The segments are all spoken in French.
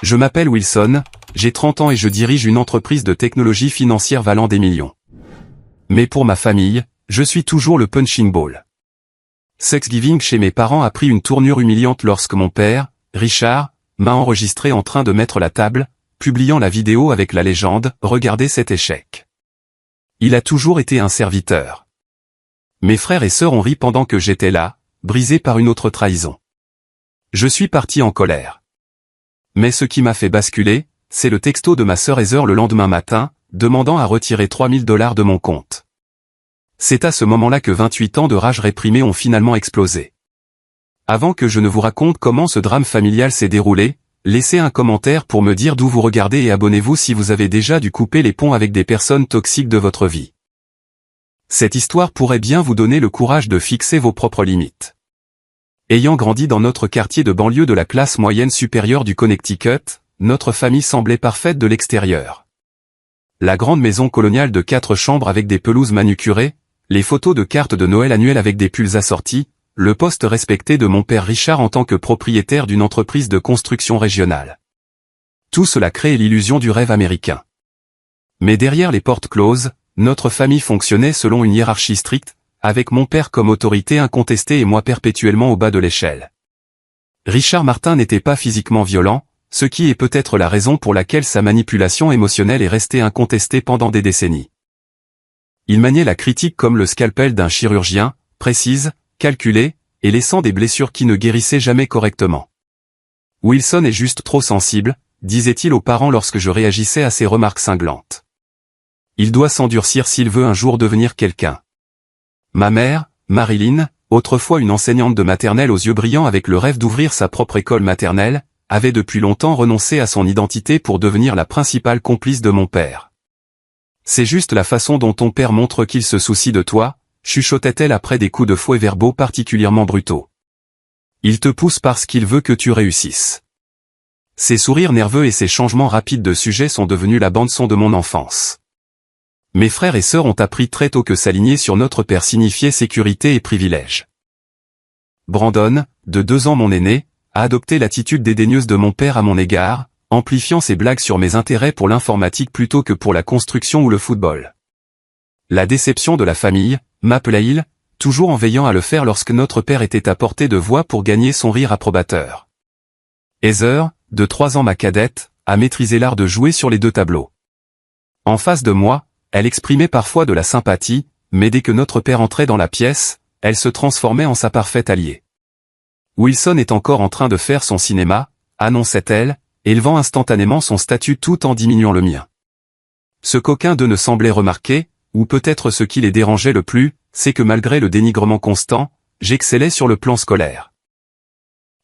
Je m'appelle Wilson, j'ai 30 ans et je dirige une entreprise de technologie financière valant des millions. Mais pour ma famille, je suis toujours le punching ball. Thanksgiving chez mes parents a pris une tournure humiliante lorsque mon père, Richard, m'a enregistré en train de mettre la table, publiant la vidéo avec la légende « Regardez cet échec ». Il a toujours été un serviteur. Mes frères et sœurs ont ri pendant que j'étais là, brisé par une autre trahison. Je suis parti en colère. Mais ce qui m'a fait basculer, c'est le texto de ma sœur Heather le lendemain matin, demandant à retirer $3000 de mon compte. C'est à ce moment-là que 28 ans de rage réprimée ont finalement explosé. Avant que je ne vous raconte comment ce drame familial s'est déroulé, laissez un commentaire pour me dire d'où vous regardez et abonnez-vous si vous avez déjà dû couper les ponts avec des personnes toxiques de votre vie. Cette histoire pourrait bien vous donner le courage de fixer vos propres limites. Ayant grandi dans notre quartier de banlieue de la classe moyenne supérieure du Connecticut, notre famille semblait parfaite de l'extérieur. La grande maison coloniale de 4 chambres avec des pelouses manucurées, les photos de cartes de Noël annuelles avec des pulls assortis, le poste respecté de mon père Richard en tant que propriétaire d'une entreprise de construction régionale. Tout cela crée l'illusion du rêve américain. Mais derrière les portes closes, notre famille fonctionnait selon une hiérarchie stricte, avec mon père comme autorité incontestée et moi perpétuellement au bas de l'échelle. Richard Martin n'était pas physiquement violent, ce qui est peut-être la raison pour laquelle sa manipulation émotionnelle est restée incontestée pendant des décennies. Il maniait la critique comme le scalpel d'un chirurgien, précise, calculée, et laissant des blessures qui ne guérissaient jamais correctement. Wilson est juste trop sensible, disait-il aux parents lorsque je réagissais à ses remarques cinglantes. Il doit s'endurcir s'il veut un jour devenir quelqu'un. Ma mère, Marilyn, autrefois une enseignante de maternelle aux yeux brillants avec le rêve d'ouvrir sa propre école maternelle, avait depuis longtemps renoncé à son identité pour devenir la principale complice de mon père. C'est juste la façon dont ton père montre qu'il se soucie de toi, chuchotait-elle après des coups de fouet verbaux particulièrement brutaux. Il te pousse parce qu'il veut que tu réussisses. Ses sourires nerveux et ses changements rapides de sujet sont devenus la bande-son de mon enfance. Mes frères et sœurs ont appris très tôt que s'aligner sur notre père signifiait sécurité et privilège. Brandon, de 2 ans mon aîné, a adopté l'attitude dédaigneuse de mon père à mon égard, amplifiant ses blagues sur mes intérêts pour l'informatique plutôt que pour la construction ou le football. La déception de la famille, m'appelait-il, toujours en veillant à le faire lorsque notre père était à portée de voix pour gagner son rire approbateur. Heather, de 3 ans ma cadette, a maîtrisé l'art de jouer sur les 2 tableaux. En face de moi, elle exprimait parfois de la sympathie, mais dès que notre père entrait dans la pièce, elle se transformait en sa parfaite alliée. Wilson est encore en train de faire son cinéma, annonçait-elle, élevant instantanément son statut tout en diminuant le mien. Ce qu'aucun d'eux ne semblait remarquer, ou peut-être ce qui les dérangeait le plus, c'est que malgré le dénigrement constant, j'excellais sur le plan scolaire.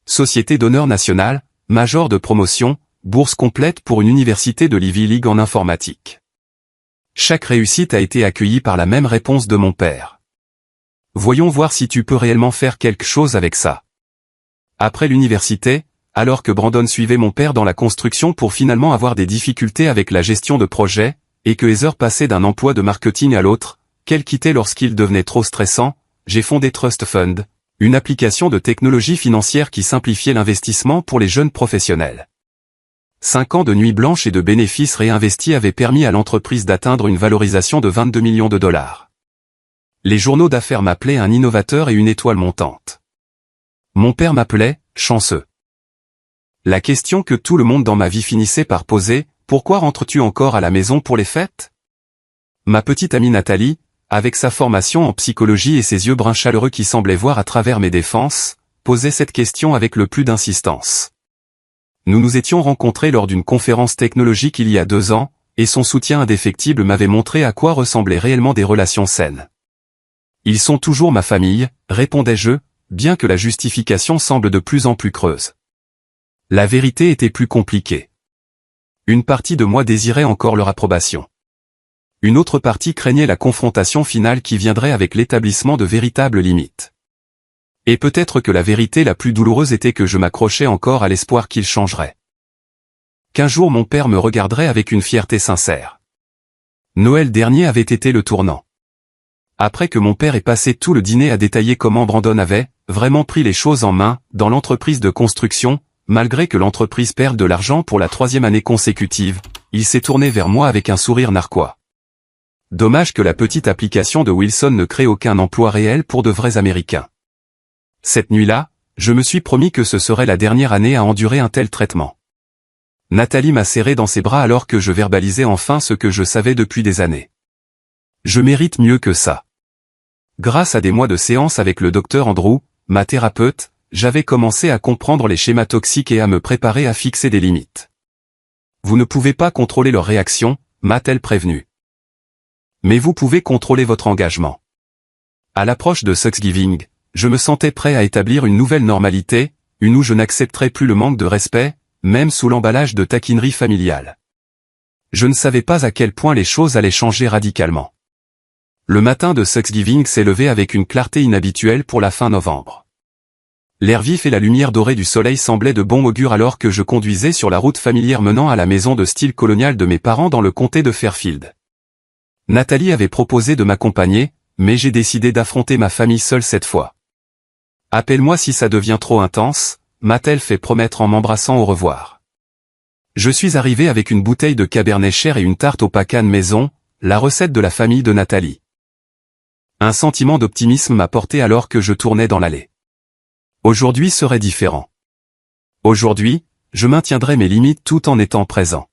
Société d'honneur nationale, major de promotion, bourse complète pour une université de l'Ivy League en informatique. Chaque réussite a été accueillie par la même réponse de mon père. Voyons voir si tu peux réellement faire quelque chose avec ça. Après l'université, alors que Brandon suivait mon père dans la construction pour finalement avoir des difficultés avec la gestion de projet, et que Heather passait d'un emploi de marketing à l'autre, qu'elle quittait lorsqu'il devenait trop stressant, j'ai fondé Trust Fund, une application de technologie financière qui simplifiait l'investissement pour les jeunes professionnels. 5 ans de nuits blanches et de bénéfices réinvestis avaient permis à l'entreprise d'atteindre une valorisation de 22 millions de dollars. Les journaux d'affaires m'appelaient un innovateur et une étoile montante. Mon père m'appelait « chanceux ». La question que tout le monde dans ma vie finissait par poser, pourquoi rentres-tu encore à la maison pour les fêtes? Ma petite amie Nathalie, avec sa formation en psychologie et ses yeux bruns chaleureux qui semblaient voir à travers mes défenses, posait cette question avec le plus d'insistance. Nous nous étions rencontrés lors d'une conférence technologique il y a 2 ans, et son soutien indéfectible m'avait montré à quoi ressemblaient réellement des relations saines. Ils sont toujours ma famille, répondais-je, bien que la justification semble de plus en plus creuse. La vérité était plus compliquée. Une partie de moi désirait encore leur approbation. Une autre partie craignait la confrontation finale qui viendrait avec l'établissement de véritables limites. Et peut-être que la vérité la plus douloureuse était que je m'accrochais encore à l'espoir qu'il changerait. Qu'un jour mon père me regarderait avec une fierté sincère. Noël dernier avait été le tournant. Après que mon père ait passé tout le dîner à détailler comment Brandon avait vraiment pris les choses en main dans l'entreprise de construction, malgré que l'entreprise perde de l'argent pour la 3e année consécutive, il s'est tourné vers moi avec un sourire narquois. Dommage que la petite application de Wilson ne crée aucun emploi réel pour de vrais Américains. Cette nuit-là, je me suis promis que ce serait la dernière année à endurer un tel traitement. Nathalie m'a serré dans ses bras alors que je verbalisais enfin ce que je savais depuis des années. Je mérite mieux que ça. Grâce à des mois de séances avec le docteur Andrew, ma thérapeute, j'avais commencé à comprendre les schémas toxiques et à me préparer à fixer des limites. Vous ne pouvez pas contrôler leurs réactions, m'a-t-elle prévenu. Mais vous pouvez contrôler votre engagement. À l'approche de Thanksgiving, je me sentais prêt à établir une nouvelle normalité, une où je n'accepterais plus le manque de respect, même sous l'emballage de taquinerie familiale. Je ne savais pas à quel point les choses allaient changer radicalement. Le matin de Thanksgiving s'est levé avec une clarté inhabituelle pour la fin novembre. L'air vif et la lumière dorée du soleil semblaient de bon augure alors que je conduisais sur la route familière menant à la maison de style colonial de mes parents dans le comté de Fairfield. Nathalie avait proposé de m'accompagner, mais j'ai décidé d'affronter ma famille seule cette fois. Appelle-moi si ça devient trop intense, m'a-t-elle fait promettre en m'embrassant au revoir. Je suis arrivé avec une bouteille de Cabernet Cher et une tarte au pacane maison, la recette de la famille de Nathalie. Un sentiment d'optimisme m'a porté alors que je tournais dans l'allée. Aujourd'hui serait différent. Aujourd'hui, je maintiendrai mes limites tout en étant présent.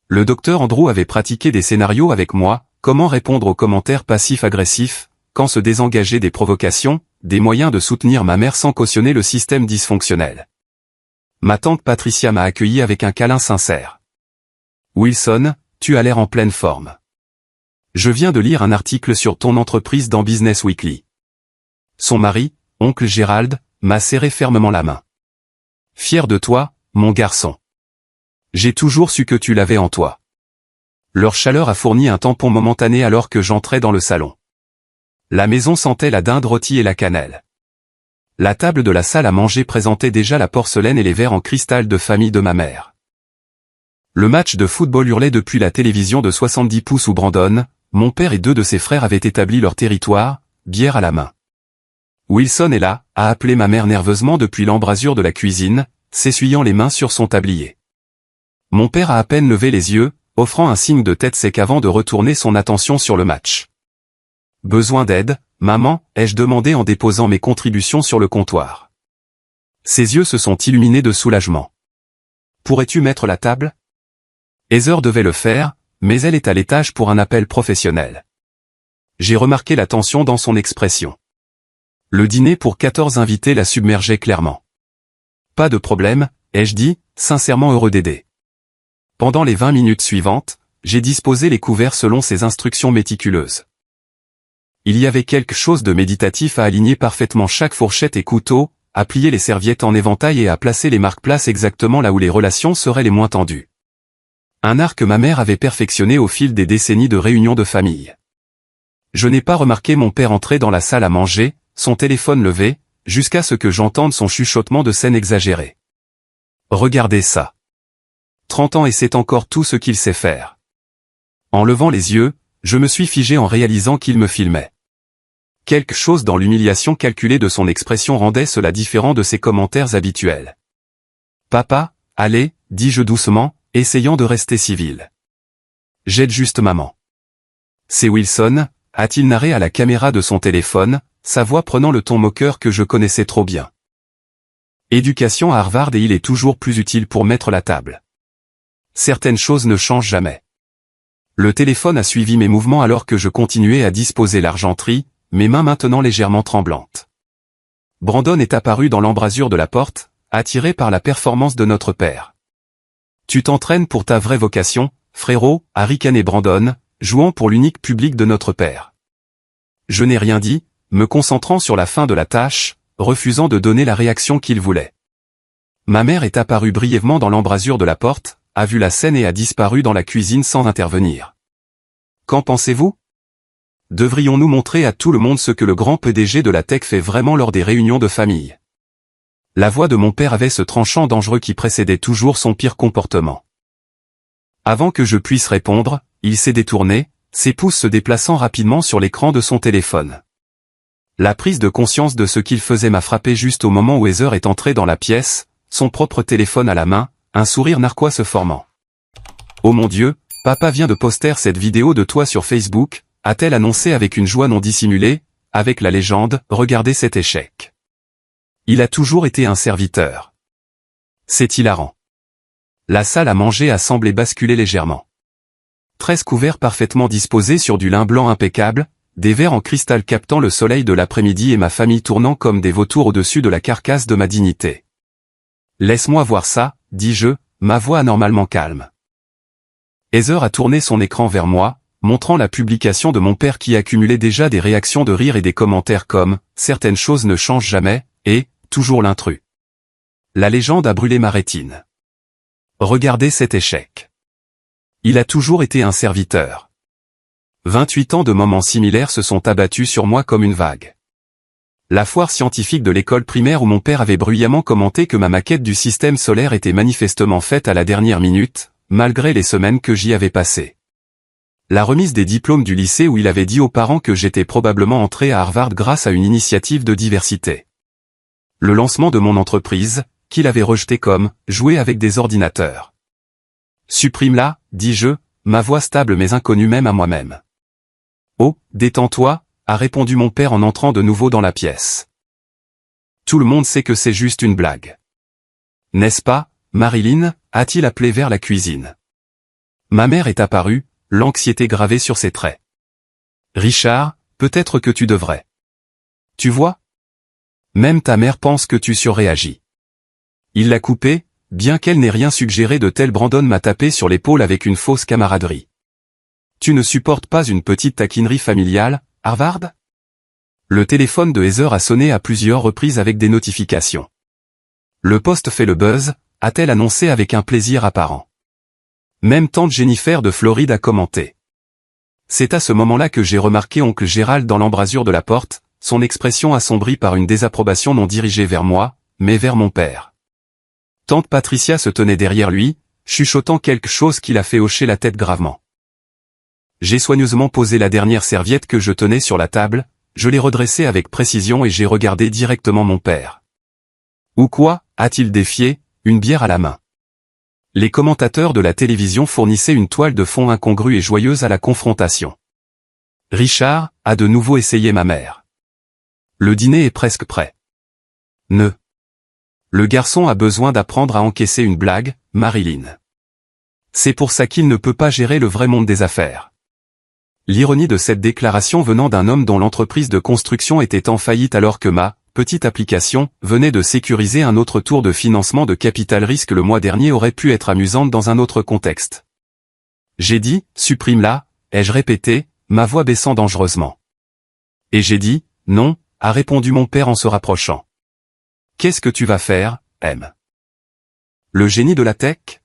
Le docteur Andrew avait pratiqué des scénarios avec moi, comment répondre aux commentaires passifs-agressifs, quand se désengager des provocations, des moyens de soutenir ma mère sans cautionner le système dysfonctionnel. Ma tante Patricia m'a accueilli avec un câlin sincère. Wilson, tu as l'air en pleine forme. Je viens de lire un article sur ton entreprise dans Business Weekly. Son mari, oncle Gérald, m'a serré fermement la main. Fier de toi, mon garçon. J'ai toujours su que tu l'avais en toi. Leur chaleur a fourni un tampon momentané alors que j'entrais dans le salon. La maison sentait la dinde rôtie et la cannelle. La table de la salle à manger présentait déjà la porcelaine et les verres en cristal de famille de ma mère. Le match de football hurlait depuis la télévision de 70 pouces où Brandon, mon père et 2 de ses frères avaient établi leur territoire, bière à la main. Wilson est là, a appelé ma mère nerveusement depuis l'embrasure de la cuisine, s'essuyant les mains sur son tablier. Mon père a à peine levé les yeux, offrant un signe de tête sec avant de retourner son attention sur le match. Besoin d'aide, maman, ai-je demandé en déposant mes contributions sur le comptoir. Ses yeux se sont illuminés de soulagement. Pourrais-tu mettre la table? Heather devait le faire, mais elle est à l'étage pour un appel professionnel. J'ai remarqué la tension dans son expression. Le dîner pour 14 invités la submergeait clairement. Pas de problème, ai-je dit, sincèrement heureux d'aider. Pendant les 20 minutes suivantes, j'ai disposé les couverts selon ses instructions méticuleuses. Il y avait quelque chose de méditatif à aligner parfaitement chaque fourchette et couteau, à plier les serviettes en éventail et à placer les marque-places exactement là où les relations seraient les moins tendues. Un art que ma mère avait perfectionné au fil des décennies de réunions de famille. Je n'ai pas remarqué mon père entrer dans la salle à manger, son téléphone levé, jusqu'à ce que j'entende son chuchotement de scène exagérée. Regardez ça. 30 ans et c'est encore tout ce qu'il sait faire. En levant les yeux, je me suis figé en réalisant qu'il me filmait. Quelque chose dans l'humiliation calculée de son expression rendait cela différent de ses commentaires habituels. Papa, allez, dis-je doucement, essayant de rester civil. J'aide juste maman. C'est Wilson, a-t-il narré à la caméra de son téléphone, sa voix prenant le ton moqueur que je connaissais trop bien. Éducation à Harvard et il est toujours plus utile pour mettre la table. Certaines choses ne changent jamais. Le téléphone a suivi mes mouvements alors que je continuais à disposer l'argenterie, mes mains maintenant légèrement tremblantes. Brandon est apparu dans l'embrasure de la porte, attiré par la performance de notre père. Tu t'entraînes pour ta vraie vocation, frérot, a ricané Brandon, jouant pour l'unique public de notre père. Je n'ai rien dit, me concentrant sur la fin de la tâche, refusant de donner la réaction qu'il voulait. Ma mère est apparue brièvement dans l'embrasure de la porte, a vu la scène et a disparu dans la cuisine sans intervenir. Qu'en pensez-vous? Devrions-nous montrer à tout le monde ce que le grand PDG de la tech fait vraiment lors des réunions de famille? La voix de mon père avait ce tranchant dangereux qui précédait toujours son pire comportement. Avant que je puisse répondre, il s'est détourné, ses pouces se déplaçant rapidement sur l'écran de son téléphone. La prise de conscience de ce qu'il faisait m'a frappé juste au moment où Heather est entrée dans la pièce, son propre téléphone à la main, un sourire narquois se formant. « Oh mon Dieu, papa vient de poster cette vidéo de toi sur Facebook », a-t-elle annoncé avec une joie non dissimulée, avec la légende « Regardez cet échec. Il a toujours été un serviteur. » C'est hilarant. La salle à manger a semblé basculer légèrement. 13 couverts parfaitement disposés sur du lin blanc impeccable, des verres en cristal captant le soleil de l'après-midi et ma famille tournant comme des vautours au-dessus de la carcasse de ma dignité. « Laisse-moi voir ça », dis-je, ma voix anormalement calme. Heather a tourné son écran vers moi, montrant la publication de mon père qui accumulait déjà des réactions de rire et des commentaires comme « Certaines choses ne changent jamais » et « Toujours l'intrus ». La légende a brûlé ma rétine. Regardez cet échec. Il a toujours été un serviteur. 28 ans de moments similaires se sont abattus sur moi comme une vague. La foire scientifique de l'école primaire où mon père avait bruyamment commenté que ma maquette du système solaire était manifestement faite à la dernière minute, malgré les semaines que j'y avais passées. La remise des diplômes du lycée où il avait dit aux parents que j'étais probablement entré à Harvard grâce à une initiative de diversité. Le lancement de mon entreprise, qu'il avait rejeté comme « jouer avec des ordinateurs ». Supprime-la, dis-je, ma voix stable mais inconnue même à moi-même. « Oh, détends-toi », a répondu mon père en entrant de nouveau dans la pièce. Tout le monde sait que c'est juste une blague. N'est-ce pas, Marilyn, a-t-il appelé vers la cuisine. Ma mère est apparue, l'anxiété gravée sur ses traits. Richard, peut-être que tu devrais. Tu vois? Même ta mère pense que tu surréagis. Il l'a coupé, bien qu'elle n'ait rien suggéré de tel. Brandon m'a tapé sur l'épaule avec une fausse camaraderie. Tu ne supportes pas une petite taquinerie familiale, Harvard? Le téléphone de Heather a sonné à plusieurs reprises avec des notifications. Le poste fait le buzz, a-t-elle annoncé avec un plaisir apparent. Même tante Jennifer de Floride a commenté. C'est à ce moment-là que j'ai remarqué oncle Gérald dans l'embrasure de la porte, son expression assombrie par une désapprobation non dirigée vers moi, mais vers mon père. Tante Patricia se tenait derrière lui, chuchotant quelque chose qui l'a fait hocher la tête gravement. J'ai soigneusement posé la dernière serviette que je tenais sur la table, je l'ai redressée avec précision et j'ai regardé directement mon père. Ou quoi, a-t-il défié, une bière à la main. Les commentateurs de la télévision fournissaient une toile de fond incongrue et joyeuse à la confrontation. Richard a de nouveau essayé ma mère. Le dîner est presque prêt. Ne. Le garçon a besoin d'apprendre à encaisser une blague, Marilyn. C'est pour ça qu'il ne peut pas gérer le vrai monde des affaires. L'ironie de cette déclaration venant d'un homme dont l'entreprise de construction était en faillite alors que ma petite application venait de sécuriser un autre tour de financement de capital risque le mois dernier aurait pu être amusante dans un autre contexte. J'ai dit, supprime-la, ai-je répété, ma voix baissant dangereusement. Et j'ai dit, non, a répondu mon père en se rapprochant. Qu'est-ce que tu vas faire, M? Le génie de la tech?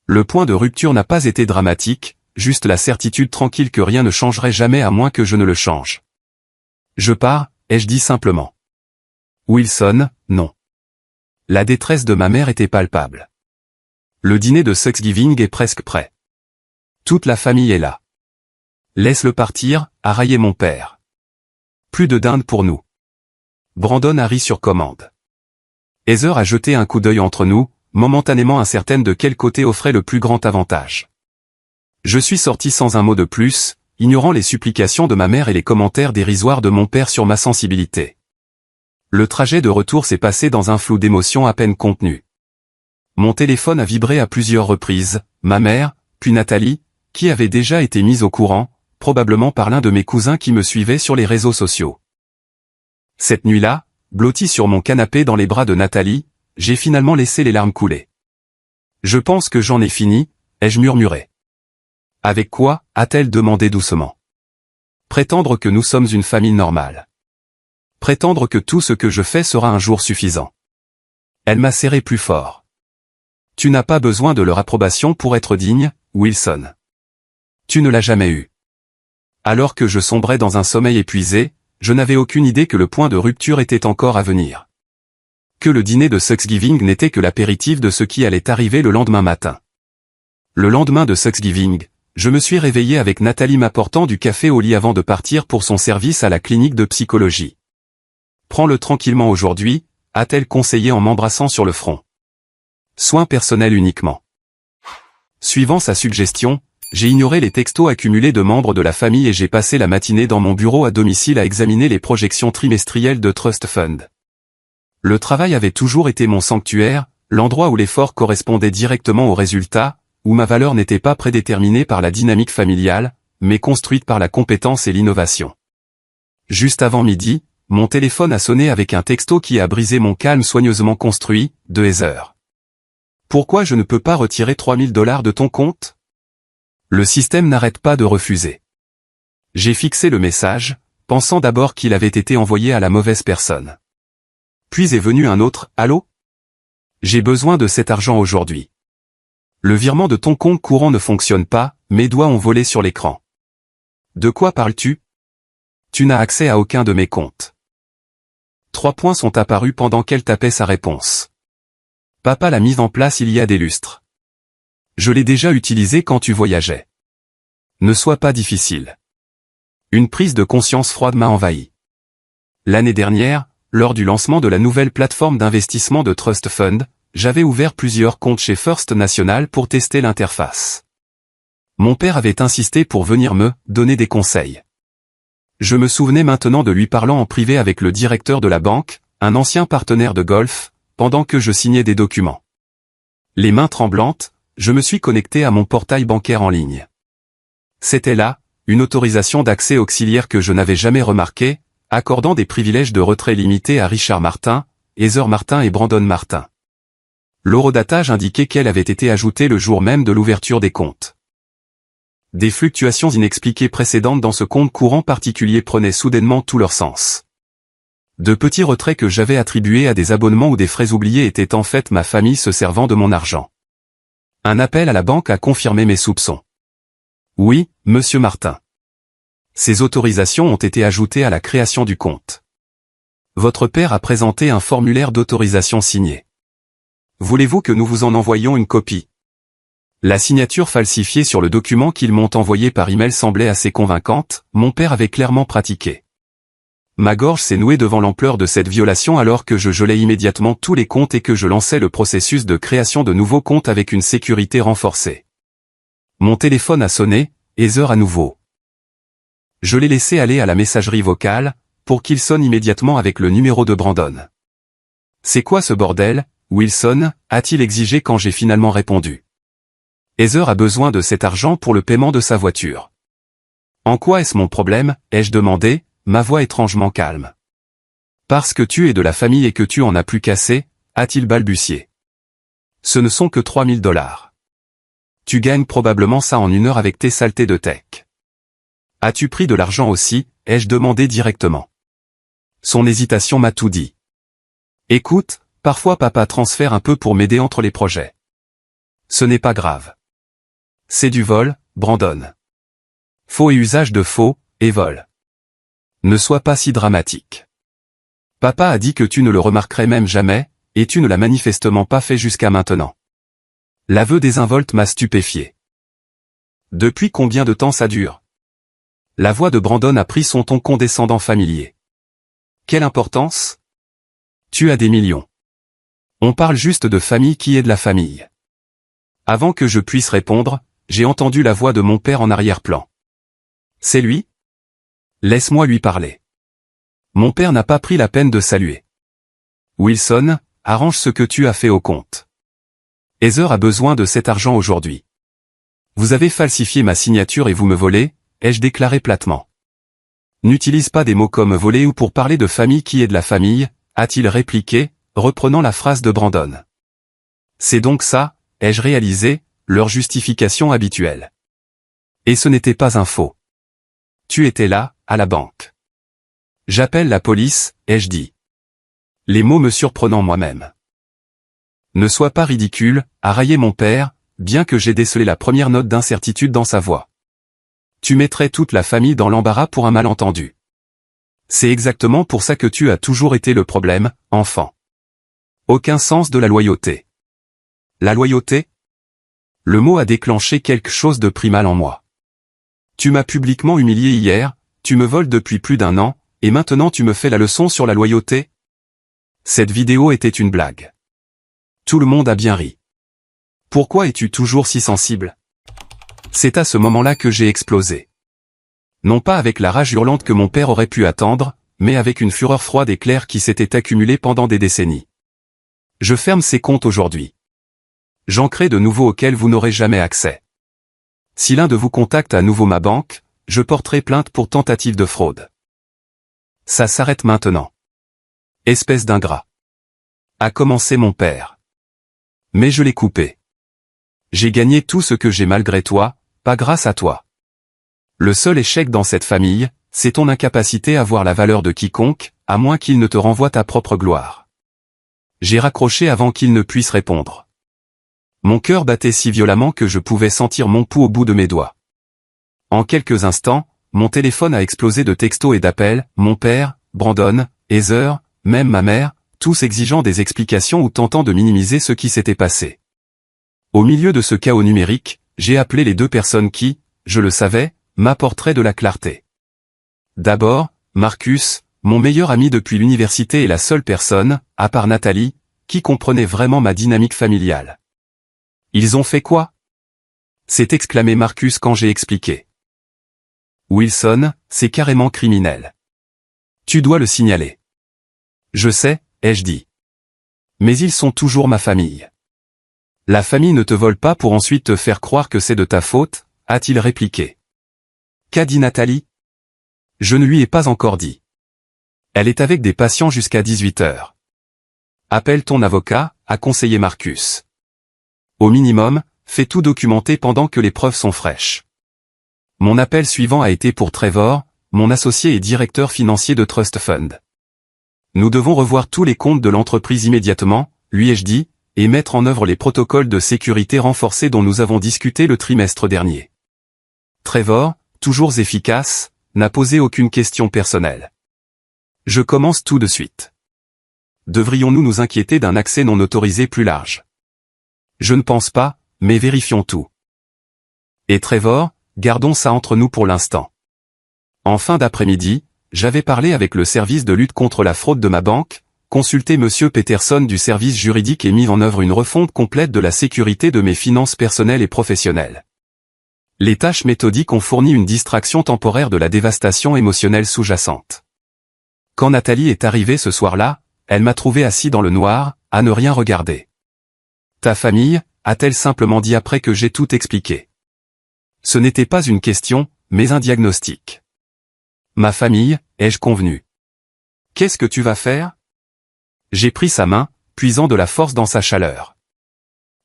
Le point de rupture n'a pas été dramatique, juste la certitude tranquille que rien ne changerait jamais à moins que je ne le change. Je pars, ai-je dit simplement. Wilson, non. La détresse de ma mère était palpable. Le dîner de Thanksgiving est presque prêt. Toute la famille est là. Laisse-le partir, a raillé mon père. Plus de dinde pour nous. Brandon a ri sur commande. Heather a jeté un coup d'œil entre nous, momentanément incertaine de quel côté offrait le plus grand avantage. Je suis sorti sans un mot de plus, ignorant les supplications de ma mère et les commentaires dérisoires de mon père sur ma sensibilité. Le trajet de retour s'est passé dans un flou d'émotions à peine contenues. Mon téléphone a vibré à plusieurs reprises, ma mère, puis Nathalie, qui avait déjà été mise au courant, probablement par l'un de mes cousins qui me suivait sur les réseaux sociaux. Cette nuit-là, blotti sur mon canapé dans les bras de Nathalie, j'ai finalement laissé les larmes couler. Je pense que j'en ai fini, ai-je murmuré. Avec quoi, a-t-elle demandé doucement. Prétendre que nous sommes une famille normale. Prétendre que tout ce que je fais sera un jour suffisant. Elle m'a serré plus fort. Tu n'as pas besoin de leur approbation pour être digne, Wilson. Tu ne l'as jamais eu. Alors que je sombrais dans un sommeil épuisé, je n'avais aucune idée que le point de rupture était encore à venir. Que le dîner de Thanksgiving n'était que l'apéritif de ce qui allait arriver le lendemain matin. Le lendemain de Thanksgiving, je me suis réveillé avec Nathalie m'apportant du café au lit avant de partir pour son service à la clinique de psychologie. Prends-le tranquillement aujourd'hui, a-t-elle conseillé en m'embrassant sur le front. Soins personnels uniquement. Suivant sa suggestion, j'ai ignoré les textos accumulés de membres de la famille et j'ai passé la matinée dans mon bureau à domicile à examiner les projections trimestrielles de Trust Fund. Le travail avait toujours été mon sanctuaire, l'endroit où l'effort correspondait directement aux résultats, où ma valeur n'était pas prédéterminée par la dynamique familiale, mais construite par la compétence et l'innovation. Juste avant midi, mon téléphone a sonné avec un texto qui a brisé mon calme soigneusement construit, de Heather. Pourquoi je ne peux pas retirer $3000 de ton compte? Le système n'arrête pas de refuser. J'ai fixé le message, pensant d'abord qu'il avait été envoyé à la mauvaise personne. Puis est venu un autre « Allô? J'ai besoin de cet argent aujourd'hui. Le virement de ton compte courant ne fonctionne pas, mes doigts ont volé sur l'écran. De quoi parles-tu? Tu n'as accès à aucun de mes comptes. 3 points sont apparus pendant qu'elle tapait sa réponse. Papa l'a mise en place il y a des lustres. Je l'ai déjà utilisé quand tu voyageais. Ne sois pas difficile. Une prise de conscience froide m'a envahi. L'année dernière, lors du lancement de la nouvelle plateforme d'investissement de Trust Fund, j'avais ouvert plusieurs comptes chez First National pour tester l'interface. Mon père avait insisté pour venir me donner des conseils. Je me souvenais maintenant de lui parlant en privé avec le directeur de la banque, un ancien partenaire de golf, pendant que je signais des documents. Les mains tremblantes, je me suis connecté à mon portail bancaire en ligne. C'était là, une autorisation d'accès auxiliaire que je n'avais jamais remarquée, accordant des privilèges de retrait limités à Richard Martin, Heather Martin et Brandon Martin. L'horodatage indiquait qu'elle avait été ajoutée le jour même de l'ouverture des comptes. Des fluctuations inexpliquées précédentes dans ce compte courant particulier prenaient soudainement tout leur sens. De petits retraits que j'avais attribués à des abonnements ou des frais oubliés étaient en fait ma famille se servant de mon argent. Un appel à la banque a confirmé mes soupçons. Oui, monsieur Martin. Ces autorisations ont été ajoutées à la création du compte. Votre père a présenté un formulaire d'autorisation signé. Voulez-vous que nous vous en envoyions une copie? La signature falsifiée sur le document qu'ils m'ont envoyé par email semblait assez convaincante, mon père avait clairement pratiqué. Ma gorge s'est nouée devant l'ampleur de cette violation alors que je gelais immédiatement tous les comptes et que je lançais le processus de création de nouveaux comptes avec une sécurité renforcée. Mon téléphone a sonné, Heather à nouveau. Je l'ai laissé aller à la messagerie vocale, pour qu'il sonne immédiatement avec le numéro de Brandon. C'est quoi ce bordel, Wilson, a-t-il exigé quand j'ai finalement répondu. Heather a besoin de cet argent pour le paiement de sa voiture. En quoi est-ce mon problème, ai-je demandé, ma voix étrangement calme. Parce que tu es de la famille et que tu en as plus qu'assez, a-t-il balbutié. Ce ne sont que $3000. Tu gagnes probablement ça en 1 heure avec tes saletés de tech. As-tu pris de l'argent aussi, ai-je demandé directement. Son hésitation m'a tout dit. Écoute, parfois papa transfère un peu pour m'aider entre les projets. Ce n'est pas grave. C'est du vol, Brandon. Faux et usage de faux, et vol. Ne sois pas si dramatique. Papa a dit que tu ne le remarquerais même jamais, et tu ne l'as manifestement pas fait jusqu'à maintenant. L'aveu désinvolte m'a stupéfié. Depuis combien de temps ça dure? La voix de Brandon a pris son ton condescendant familier. Quelle importance? Tu as des millions. On parle juste de famille qui est de la famille. Avant que je puisse répondre, j'ai entendu la voix de mon père en arrière-plan. C'est lui? Laisse-moi lui parler. Mon père n'a pas pris la peine de saluer. Wilson, arrange ce que tu as fait au compte. Heather a besoin de cet argent aujourd'hui. Vous avez falsifié ma signature et vous me volez, ai-je déclaré platement. N'utilise pas des mots comme voler ou pour parler de famille qui est de la famille, a-t-il répliqué, reprenant la phrase de Brandon. C'est donc ça, ai-je réalisé, leur justification habituelle. Et ce n'était pas un faux. Tu étais là, à la banque. J'appelle la police, ai-je dit. Les mots me surprenant moi-même. Ne sois pas ridicule, a raillé mon père, bien que j'ai décelé la première note d'incertitude dans sa voix. Tu mettrais toute la famille dans l'embarras pour un malentendu. C'est exactement pour ça que tu as toujours été le problème, enfant. Aucun sens de la loyauté. La loyauté? Le mot a déclenché quelque chose de primal en moi. Tu m'as publiquement humilié hier, tu me voles depuis plus d'1 an, et maintenant tu me fais la leçon sur la loyauté? Cette vidéo était une blague. Tout le monde a bien ri. Pourquoi es-tu toujours si sensible? C'est à ce moment-là que j'ai explosé. Non pas avec la rage hurlante que mon père aurait pu attendre, mais avec une fureur froide et claire qui s'était accumulée pendant des décennies. Je ferme ces comptes aujourd'hui. J'en crée de nouveaux auxquels vous n'aurez jamais accès. Si l'un de vous contacte à nouveau ma banque, je porterai plainte pour tentative de fraude. Ça s'arrête maintenant. Espèce d'ingrat. A commencé mon père. Mais je l'ai coupé. J'ai gagné tout ce que j'ai malgré toi, pas grâce à toi. Le seul échec dans cette famille, c'est ton incapacité à voir la valeur de quiconque, à moins qu'il ne te renvoie ta propre gloire. J'ai raccroché avant qu'il ne puisse répondre. Mon cœur battait si violemment que je pouvais sentir mon pouls au bout de mes doigts. En quelques instants, mon téléphone a explosé de textos et d'appels, mon père, Brandon, Heather, même ma mère, tous exigeant des explications ou tentant de minimiser ce qui s'était passé. Au milieu de ce chaos numérique, j'ai appelé les deux personnes qui, je le savais, m'apporteraient de la clarté. D'abord, Marcus, mon meilleur ami depuis l'université et la seule personne, à part Nathalie, qui comprenait vraiment ma dynamique familiale. Ils ont fait quoi? S'est exclamé Marcus quand j'ai expliqué. Wilson, c'est carrément criminel. Tu dois le signaler. Je sais, ai-je dit. Mais ils sont toujours ma famille. La famille ne te vole pas pour ensuite te faire croire que c'est de ta faute, a-t-il répliqué. Qu'a dit Nathalie? Je ne lui ai pas encore dit. Elle est avec des patients jusqu'à 18 heures. Appelle ton avocat, a conseillé Marcus. Au minimum, fais tout documenter pendant que les preuves sont fraîches. Mon appel suivant a été pour Trevor, mon associé et directeur financier de Trust Fund. Nous devons revoir tous les comptes de l'entreprise immédiatement, lui ai-je dit, et mettre en œuvre les protocoles de sécurité renforcés dont nous avons discuté le trimestre dernier. Trevor, toujours efficace, n'a posé aucune question personnelle. Je commence tout de suite. Devrions-nous nous inquiéter d'un accès non autorisé plus large? Je ne pense pas, mais vérifions tout. Et Trevor, gardons ça entre nous pour l'instant. En fin d'après-midi, j'avais parlé avec le service de lutte contre la fraude de ma banque, consulté Monsieur Peterson du service juridique et mis en œuvre une refonte complète de la sécurité de mes finances personnelles et professionnelles. Les tâches méthodiques ont fourni une distraction temporaire de la dévastation émotionnelle sous-jacente. Quand Nathalie est arrivée ce soir-là, elle m'a trouvé assis dans le noir, à ne rien regarder. Ta famille, a-t-elle simplement dit après que j'ai tout expliqué. Ce n'était pas une question, mais un diagnostic. Ma famille, ai-je convenu. Qu'est-ce que tu vas faire? J'ai pris sa main, puisant de la force dans sa chaleur.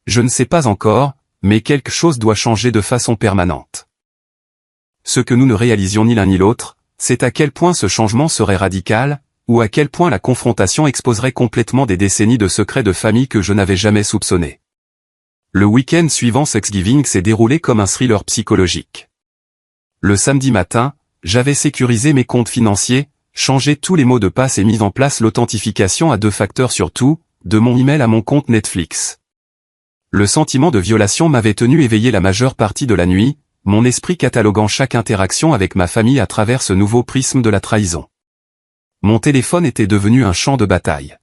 Je ne sais pas encore, mais quelque chose doit changer de façon permanente. Ce que nous ne réalisions ni l'un ni l'autre, c'est à quel point ce changement serait radical, ou à quel point la confrontation exposerait complètement des décennies de secrets de famille que je n'avais jamais soupçonnés. Le week-end suivant Thanksgiving s'est déroulé comme un thriller psychologique. Le samedi matin, j'avais sécurisé mes comptes financiers, changé tous les mots de passe et mis en place l'authentification à 2 facteurs sur tout, de mon email à mon compte Netflix. Le sentiment de violation m'avait tenu éveillé la majeure partie de la nuit, mon esprit cataloguant chaque interaction avec ma famille à travers ce nouveau prisme de la trahison. Mon téléphone était devenu un champ de bataille.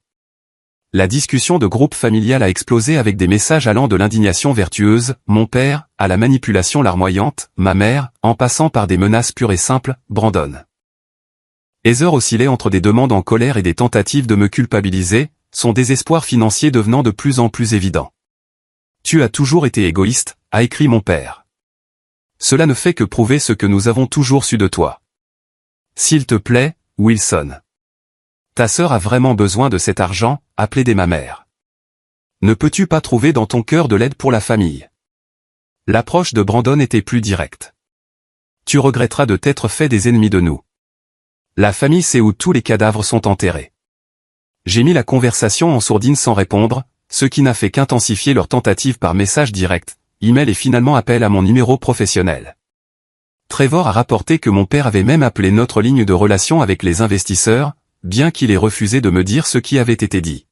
La discussion de groupe familial a explosé avec des messages allant de l'indignation vertueuse, mon père, à la manipulation larmoyante, ma mère, en passant par des menaces pures et simples, Brandon. Heather oscillait entre des demandes en colère et des tentatives de me culpabiliser, son désespoir financier devenant de plus en plus évident. Tu as toujours été égoïste, a écrit mon père. Cela ne fait que prouver ce que nous avons toujours su de toi. S'il te plaît, Wilson. Ta sœur a vraiment besoin de cet argent, a plaidé ma mère. Ne peux-tu pas trouver dans ton cœur de l'aide pour la famille? L'approche de Brandon était plus directe. Tu regretteras de t'être fait des ennemis de nous. La famille sait où tous les cadavres sont enterrés. J'ai mis la conversation en sourdine sans répondre, ce qui n'a fait qu'intensifier leur tentative par message direct, email et finalement appel à mon numéro professionnel. Trevor a rapporté que mon père avait même appelé notre ligne de relation avec les investisseurs, bien qu'il ait refusé de me dire ce qui avait été dit.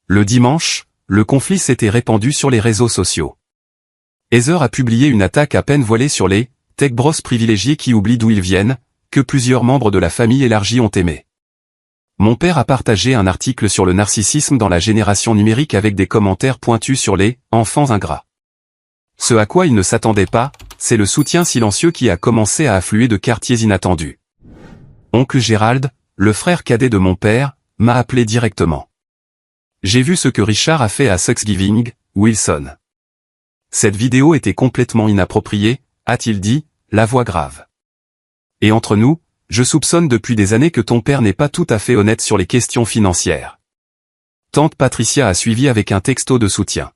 Le dimanche, le conflit s'était répandu sur les réseaux sociaux. Heather a publié une attaque à peine voilée sur les « tech bros privilégiés qui oublient d'où ils viennent », que plusieurs membres de la famille élargie ont aimé. Mon père a partagé un article sur le narcissisme dans la génération numérique avec des commentaires pointus sur les « enfants ingrats ». Ce à quoi il ne s'attendait pas, c'est le soutien silencieux qui a commencé à affluer de quartiers inattendus. Oncle Gérald, le frère cadet de mon père, m'a appelé directement. J'ai vu ce que Richard a fait à Thanksgiving, Wilson. Cette vidéo était complètement inappropriée, a-t-il dit, la voix grave. Et entre nous, je soupçonne depuis des années que ton père n'est pas tout à fait honnête sur les questions financières. Tante Patricia a suivi avec un texto de soutien.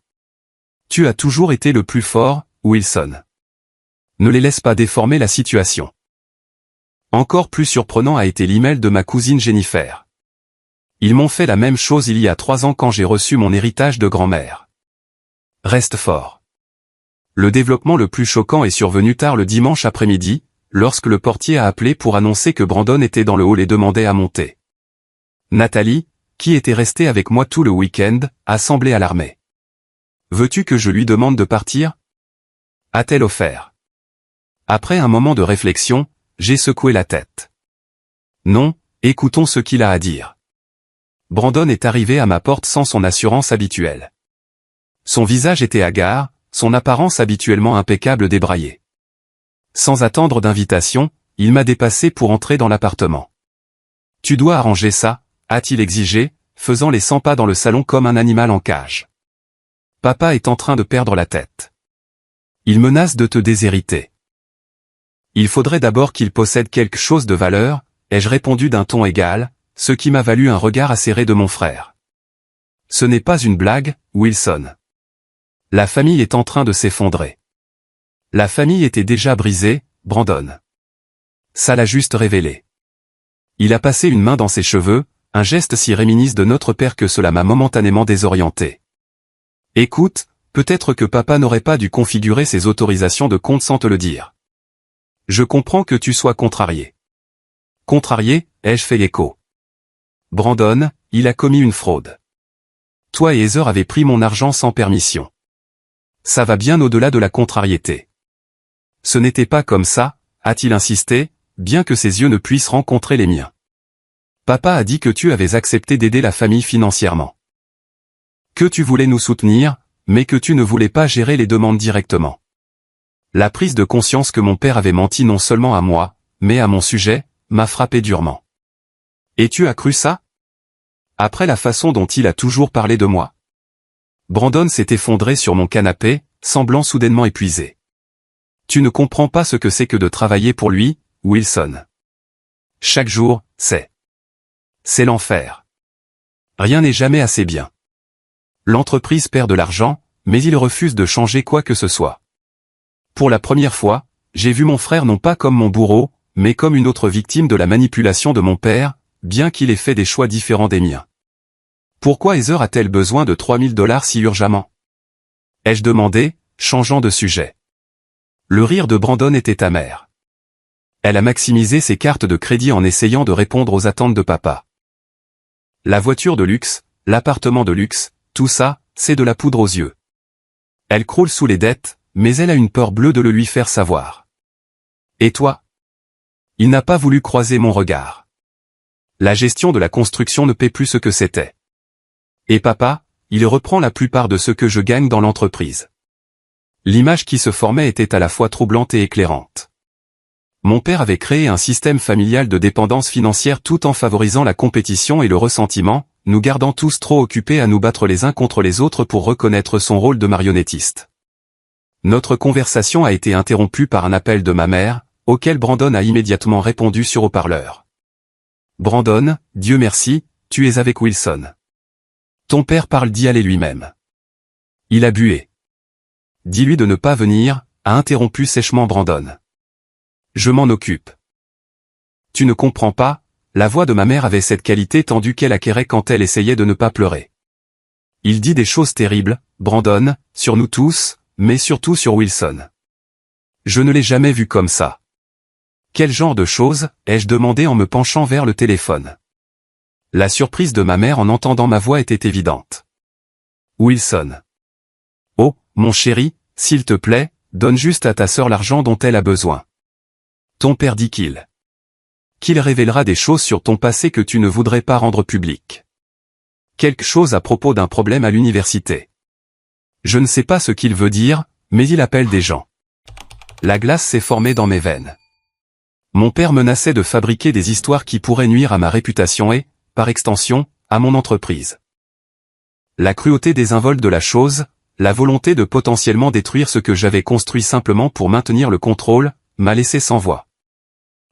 Tu as toujours été le plus fort, Wilson. Ne les laisse pas déformer la situation. Encore plus surprenant a été l'email de ma cousine Jennifer. Ils m'ont fait la même chose il y a 3 ans quand j'ai reçu mon héritage de grand-mère. Reste fort. Le développement le plus choquant est survenu tard le dimanche après-midi, lorsque le portier a appelé pour annoncer que Brandon était dans le hall et demandait à monter. Nathalie, qui était restée avec moi tout le week-end, a semblé alarmée. « Veux-tu que je lui demande de partir ?» a-t-elle offert. Après un moment de réflexion, j'ai secoué la tête. Non, écoutons ce qu'il a à dire. Brandon est arrivé à ma porte sans son assurance habituelle. Son visage était hagard, son apparence habituellement impeccable débraillée. Sans attendre d'invitation, il m'a dépassé pour entrer dans l'appartement. « Tu dois arranger ça », a-t-il exigé, faisant les 100 pas dans le salon comme un animal en cage. « Papa est en train de perdre la tête. Il menace de te déshériter. Il faudrait d'abord qu'il possède quelque chose de valeur, ai-je répondu d'un ton égal, ce qui m'a valu un regard acéré de mon frère. Ce n'est pas une blague, Wilson. La famille est en train de s'effondrer. La famille était déjà brisée, Brandon. Ça l'a juste révélé. Il a passé une main dans ses cheveux, un geste si réminisce de notre père que cela m'a momentanément désorienté. Écoute, peut-être que papa n'aurait pas dû configurer ses autorisations de compte sans te le dire. Je comprends que tu sois contrarié. Contrarié, ai-je fait écho. Brandon, il a commis une fraude. Toi et Heather avez pris mon argent sans permission. Ça va bien au-delà de la contrariété. Ce n'était pas comme ça, a-t-il insisté, bien que ses yeux ne puissent rencontrer les miens. Papa a dit que tu avais accepté d'aider la famille financièrement. Que tu voulais nous soutenir, mais que tu ne voulais pas gérer les demandes directement. La prise de conscience que mon père avait menti non seulement à moi, mais à mon sujet, m'a frappé durement. Et tu as cru ça? Après la façon dont il a toujours parlé de moi. Brandon s'est effondré sur mon canapé, semblant soudainement épuisé. Tu ne comprends pas ce que c'est que de travailler pour lui, Wilson. Chaque jour, c'est l'enfer. Rien n'est jamais assez bien. L'entreprise perd de l'argent, mais il refuse de changer quoi que ce soit. Pour la première fois, j'ai vu mon frère non pas comme mon bourreau, mais comme une autre victime de la manipulation de mon père, bien qu'il ait fait des choix différents des miens. Pourquoi Heather a-t-elle besoin de $3000 si urgemment? Ai-je demandé, changeant de sujet. Le rire de Brandon était amer. Elle a maximisé ses cartes de crédit en essayant de répondre aux attentes de papa. La voiture de luxe, l'appartement de luxe, tout ça, c'est de la poudre aux yeux. Elle croule sous les dettes, mais elle a une peur bleue de le lui faire savoir. Et toi? Il n'a pas voulu croiser mon regard. La gestion de la construction ne paie plus ce que c'était. Et papa, il reprend la plupart de ce que je gagne dans l'entreprise. L'image qui se formait était à la fois troublante et éclairante. Mon père avait créé un système familial de dépendance financière tout en favorisant la compétition et le ressentiment, nous gardant tous trop occupés à nous battre les uns contre les autres pour reconnaître son rôle de marionnettiste. Notre conversation a été interrompue par un appel de ma mère, auquel Brandon a immédiatement répondu sur haut-parleur. Brandon, Dieu merci, tu es avec Wilson. Ton père parle d'y aller lui-même. Il a bué. Dis-lui de ne pas venir, a interrompu sèchement Brandon. Je m'en occupe. Tu ne comprends pas, la voix de ma mère avait cette qualité tendue qu'elle acquérait quand elle essayait de ne pas pleurer. Il dit des choses terribles, Brandon, sur nous tous, mais surtout sur Wilson. Je ne l'ai jamais vu comme ça. Quel genre de choses, ai-je demandé en me penchant vers le téléphone. La surprise de ma mère en entendant ma voix était évidente. Wilson. Oh, mon chéri, s'il te plaît, donne juste à ta sœur l'argent dont elle a besoin. Ton père dit qu'il qu'il révélera des choses sur ton passé que tu ne voudrais pas rendre publiques. Quelque chose à propos d'un problème à l'université. Je ne sais pas ce qu'il veut dire, mais il appelle des gens. La glace s'est formée dans mes veines. Mon père menaçait de fabriquer des histoires qui pourraient nuire à ma réputation et, par extension, à mon entreprise. La cruauté désinvolte de la chose, la volonté de potentiellement détruire ce que j'avais construit simplement pour maintenir le contrôle, m'a laissé sans voix.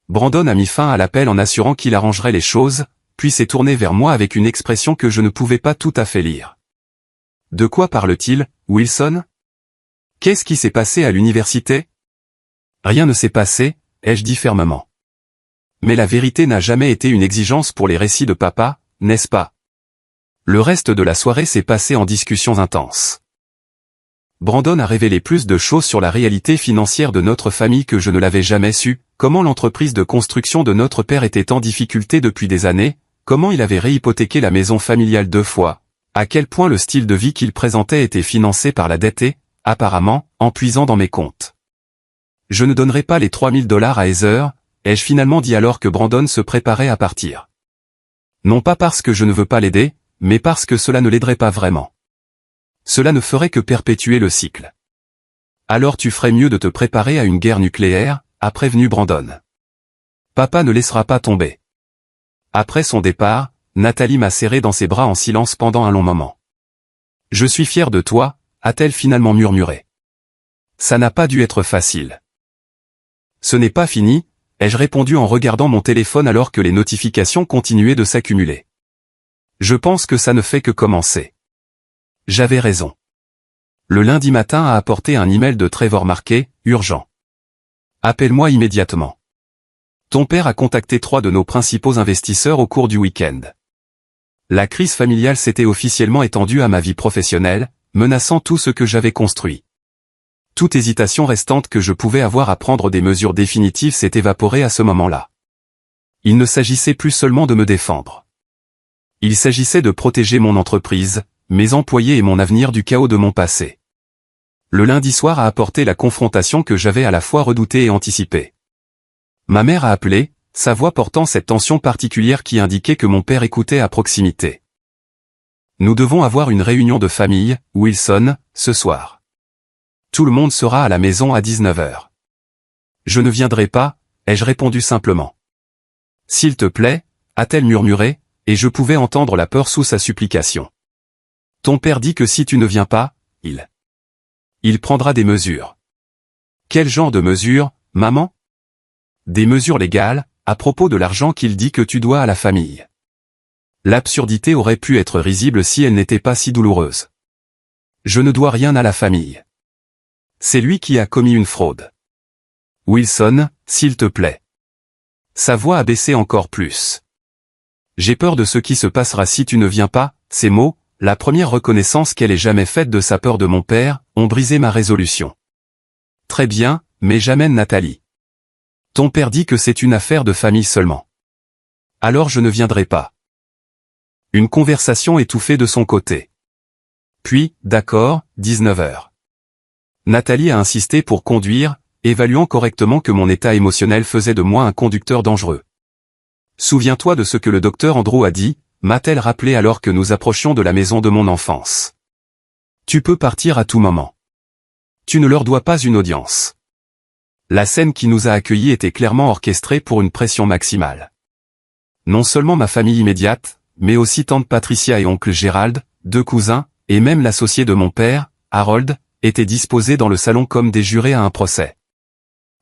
Brandon a mis fin à l'appel en assurant qu'il arrangerait les choses, puis s'est tourné vers moi avec une expression que je ne pouvais pas tout à fait lire. De quoi parle-t-il, Wilson? Qu'est-ce qui s'est passé à l'université? Rien ne s'est passé, ai-je dit fermement. Mais la vérité n'a jamais été une exigence pour les récits de papa, n'est-ce pas? Le reste de la soirée s'est passé en discussions intenses. Brandon a révélé plus de choses sur la réalité financière de notre famille que je ne l'avais jamais su, comment l'entreprise de construction de notre père était en difficulté depuis des années, comment il avait réhypothéqué la maison familiale 2 fois, à quel point le style de vie qu'il présentait était financé par la dette et, apparemment, en puisant dans mes comptes. Je ne donnerai pas les $3000 à Heather, ai-je finalement dit alors que Brandon se préparait à partir. Non pas parce que je ne veux pas l'aider, mais parce que cela ne l'aiderait pas vraiment. Cela ne ferait que perpétuer le cycle. Alors tu ferais mieux de te préparer à une guerre nucléaire, a prévenu Brandon. Papa ne laissera pas tomber. Après son départ, Nathalie m'a serré dans ses bras en silence pendant un long moment. Je suis fier de toi, a-t-elle finalement murmuré. Ça n'a pas dû être facile. Ce n'est pas fini, ai-je répondu en regardant mon téléphone alors que les notifications continuaient de s'accumuler. Je pense que ça ne fait que commencer. J'avais raison. Le lundi matin a apporté un email de Trevor marqué « Urgent ». Appelle-moi immédiatement. Ton père a contacté 3 de nos principaux investisseurs au cours du week-end. La crise familiale s'était officiellement étendue à ma vie professionnelle, menaçant tout ce que j'avais construit. Toute hésitation restante que je pouvais avoir à prendre des mesures définitives s'est évaporée à ce moment-là. Il ne s'agissait plus seulement de me défendre. Il s'agissait de protéger mon entreprise, mes employés et mon avenir du chaos de mon passé. Le lundi soir a apporté la confrontation que j'avais à la fois redoutée et anticipée. Ma mère a appelé, sa voix portant cette tension particulière qui indiquait que mon père écoutait à proximité. Nous devons avoir une réunion de famille, Wilson, ce soir. Tout le monde sera à la maison à 19h. Je ne viendrai pas, ai-je répondu simplement. S'il te plaît, a-t-elle murmuré, et je pouvais entendre la peur sous sa supplication. Ton père dit que si tu ne viens pas, il prendra des mesures. Quel genre de mesures, maman? Des mesures légales, à propos de l'argent qu'il dit que tu dois à la famille. L'absurdité aurait pu être risible si elle n'était pas si douloureuse. Je ne dois rien à la famille. C'est lui qui a commis une fraude. Wilson, s'il te plaît. Sa voix a baissé encore plus. J'ai peur de ce qui se passera si tu ne viens pas, ces mots, la première reconnaissance qu'elle ait jamais faite de sa peur de mon père, ont brisé ma résolution. Très bien, mais j'amène Nathalie. Ton père dit que c'est une affaire de famille seulement. Alors je ne viendrai pas. Une conversation étouffée de son côté. Puis, d'accord, 19h. Nathalie a insisté pour conduire, évaluant correctement que mon état émotionnel faisait de moi un conducteur dangereux. Souviens-toi de ce que le docteur Andrew a dit, m'a-t-elle rappelé alors que nous approchions de la maison de mon enfance. Tu peux partir à tout moment. Tu ne leur dois pas une audience. La scène qui nous a accueillis était clairement orchestrée pour une pression maximale. Non seulement ma famille immédiate, mais aussi tante Patricia et oncle Gérald, 2 cousins, et même l'associé de mon père, Harold, étaient disposés dans le salon comme des jurés à un procès.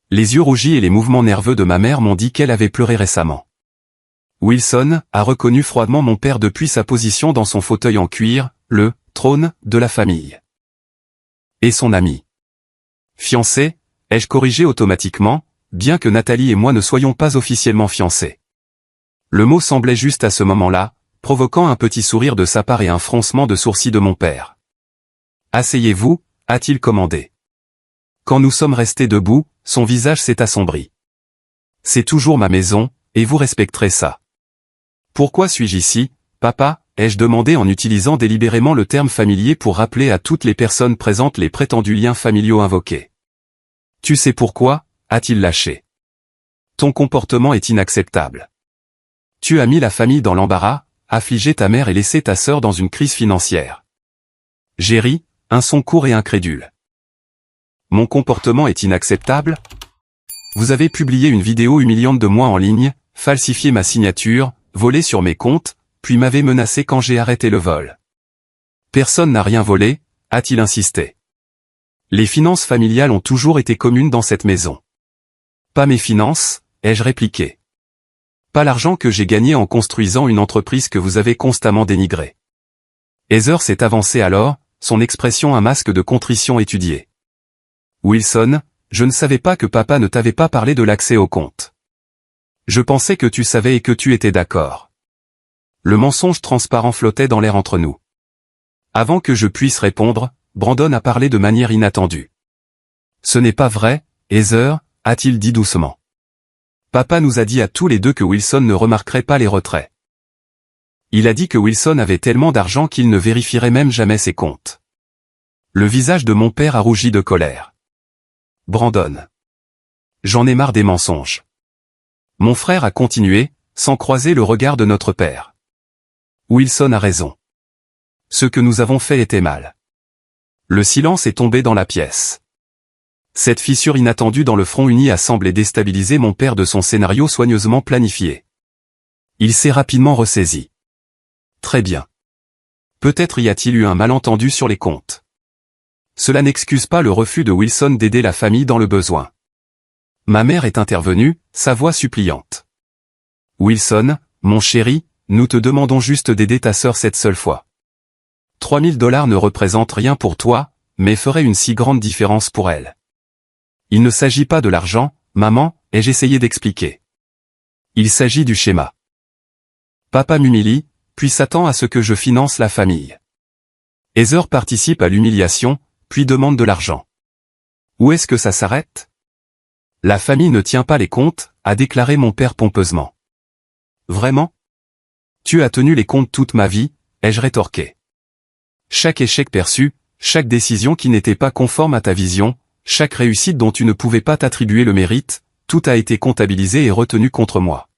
Les yeux rougis et les mouvements nerveux de ma mère m'ont dit qu'elle avait pleuré récemment. Wilson a reconnu froidement mon père depuis sa position dans son fauteuil en cuir, le trône de la famille. Et son ami. Fiancé, ai-je corrigé automatiquement, bien que Nathalie et moi ne soyons pas officiellement fiancés. Le mot semblait juste à ce moment-là, provoquant un petit sourire de sa part et un froncement de sourcils de mon père. Asseyez-vous, a-t-il commandé. Quand nous sommes restés debout, son visage s'est assombri. C'est toujours ma maison, et vous respecterez ça. Pourquoi suis-je ici, papa, ai-je demandé en utilisant délibérément le terme familier pour rappeler à toutes les personnes présentes les prétendus liens familiaux invoqués. Tu sais pourquoi, a-t-il lâché. Ton comportement est inacceptable. Tu as mis la famille dans l'embarras, affligé ta mère et laissé ta sœur dans une crise financière. J'ai ri, un son court et incrédule. Mon comportement est inacceptable? Vous avez publié une vidéo humiliante de moi en ligne, falsifié ma signature, volé sur mes comptes, puis m'avez menacé quand j'ai arrêté le vol. Personne n'a rien volé, a-t-il insisté. Les finances familiales ont toujours été communes dans cette maison. Pas mes finances, ai-je répliqué. Pas l'argent que j'ai gagné en construisant une entreprise que vous avez constamment dénigrée. Heather s'est avancé alors, son expression un masque de contrition étudié. Wilson, je ne savais pas que papa ne t'avait pas parlé de l'accès au compte. Je pensais que tu savais et que tu étais d'accord. Le mensonge transparent flottait dans l'air entre nous. Avant que je puisse répondre, Brandon a parlé de manière inattendue. Ce n'est pas vrai, Heather, a-t-il dit doucement. Papa nous a dit à tous les deux que Wilson ne remarquerait pas les retraits. Il a dit que Wilson avait tellement d'argent qu'il ne vérifierait même jamais ses comptes. Le visage de mon père a rougi de colère. Brandon. J'en ai marre des mensonges. Mon frère a continué, sans croiser le regard de notre père. Wilson a raison. Ce que nous avons fait était mal. Le silence est tombé dans la pièce. Cette fissure inattendue dans le front uni a semblé déstabiliser mon père de son scénario soigneusement planifié. Il s'est rapidement ressaisi. Très bien. Peut-être y a-t-il eu un malentendu sur les comptes. Cela n'excuse pas le refus de Wilson d'aider la famille dans le besoin. Ma mère est intervenue, sa voix suppliante. Wilson, mon chéri, nous te demandons juste d'aider ta sœur cette seule fois. 3 000 $ ne représentent rien pour toi, mais feraient une si grande différence pour elle. Il ne s'agit pas de l'argent, maman, ai-je essayé d'expliquer. Il s'agit du schéma. Papa m'humilie, puis s'attend à ce que je finance la famille. Heather participe à l'humiliation, puis demande de l'argent. Où est-ce que ça s'arrête? La famille ne tient pas les comptes, a déclaré mon père pompeusement. Vraiment? Tu as tenu les comptes toute ma vie, ai-je rétorqué. Chaque échec perçu, chaque décision qui n'était pas conforme à ta vision, chaque réussite dont tu ne pouvais pas t'attribuer le mérite, tout a été comptabilisé et retenu contre moi.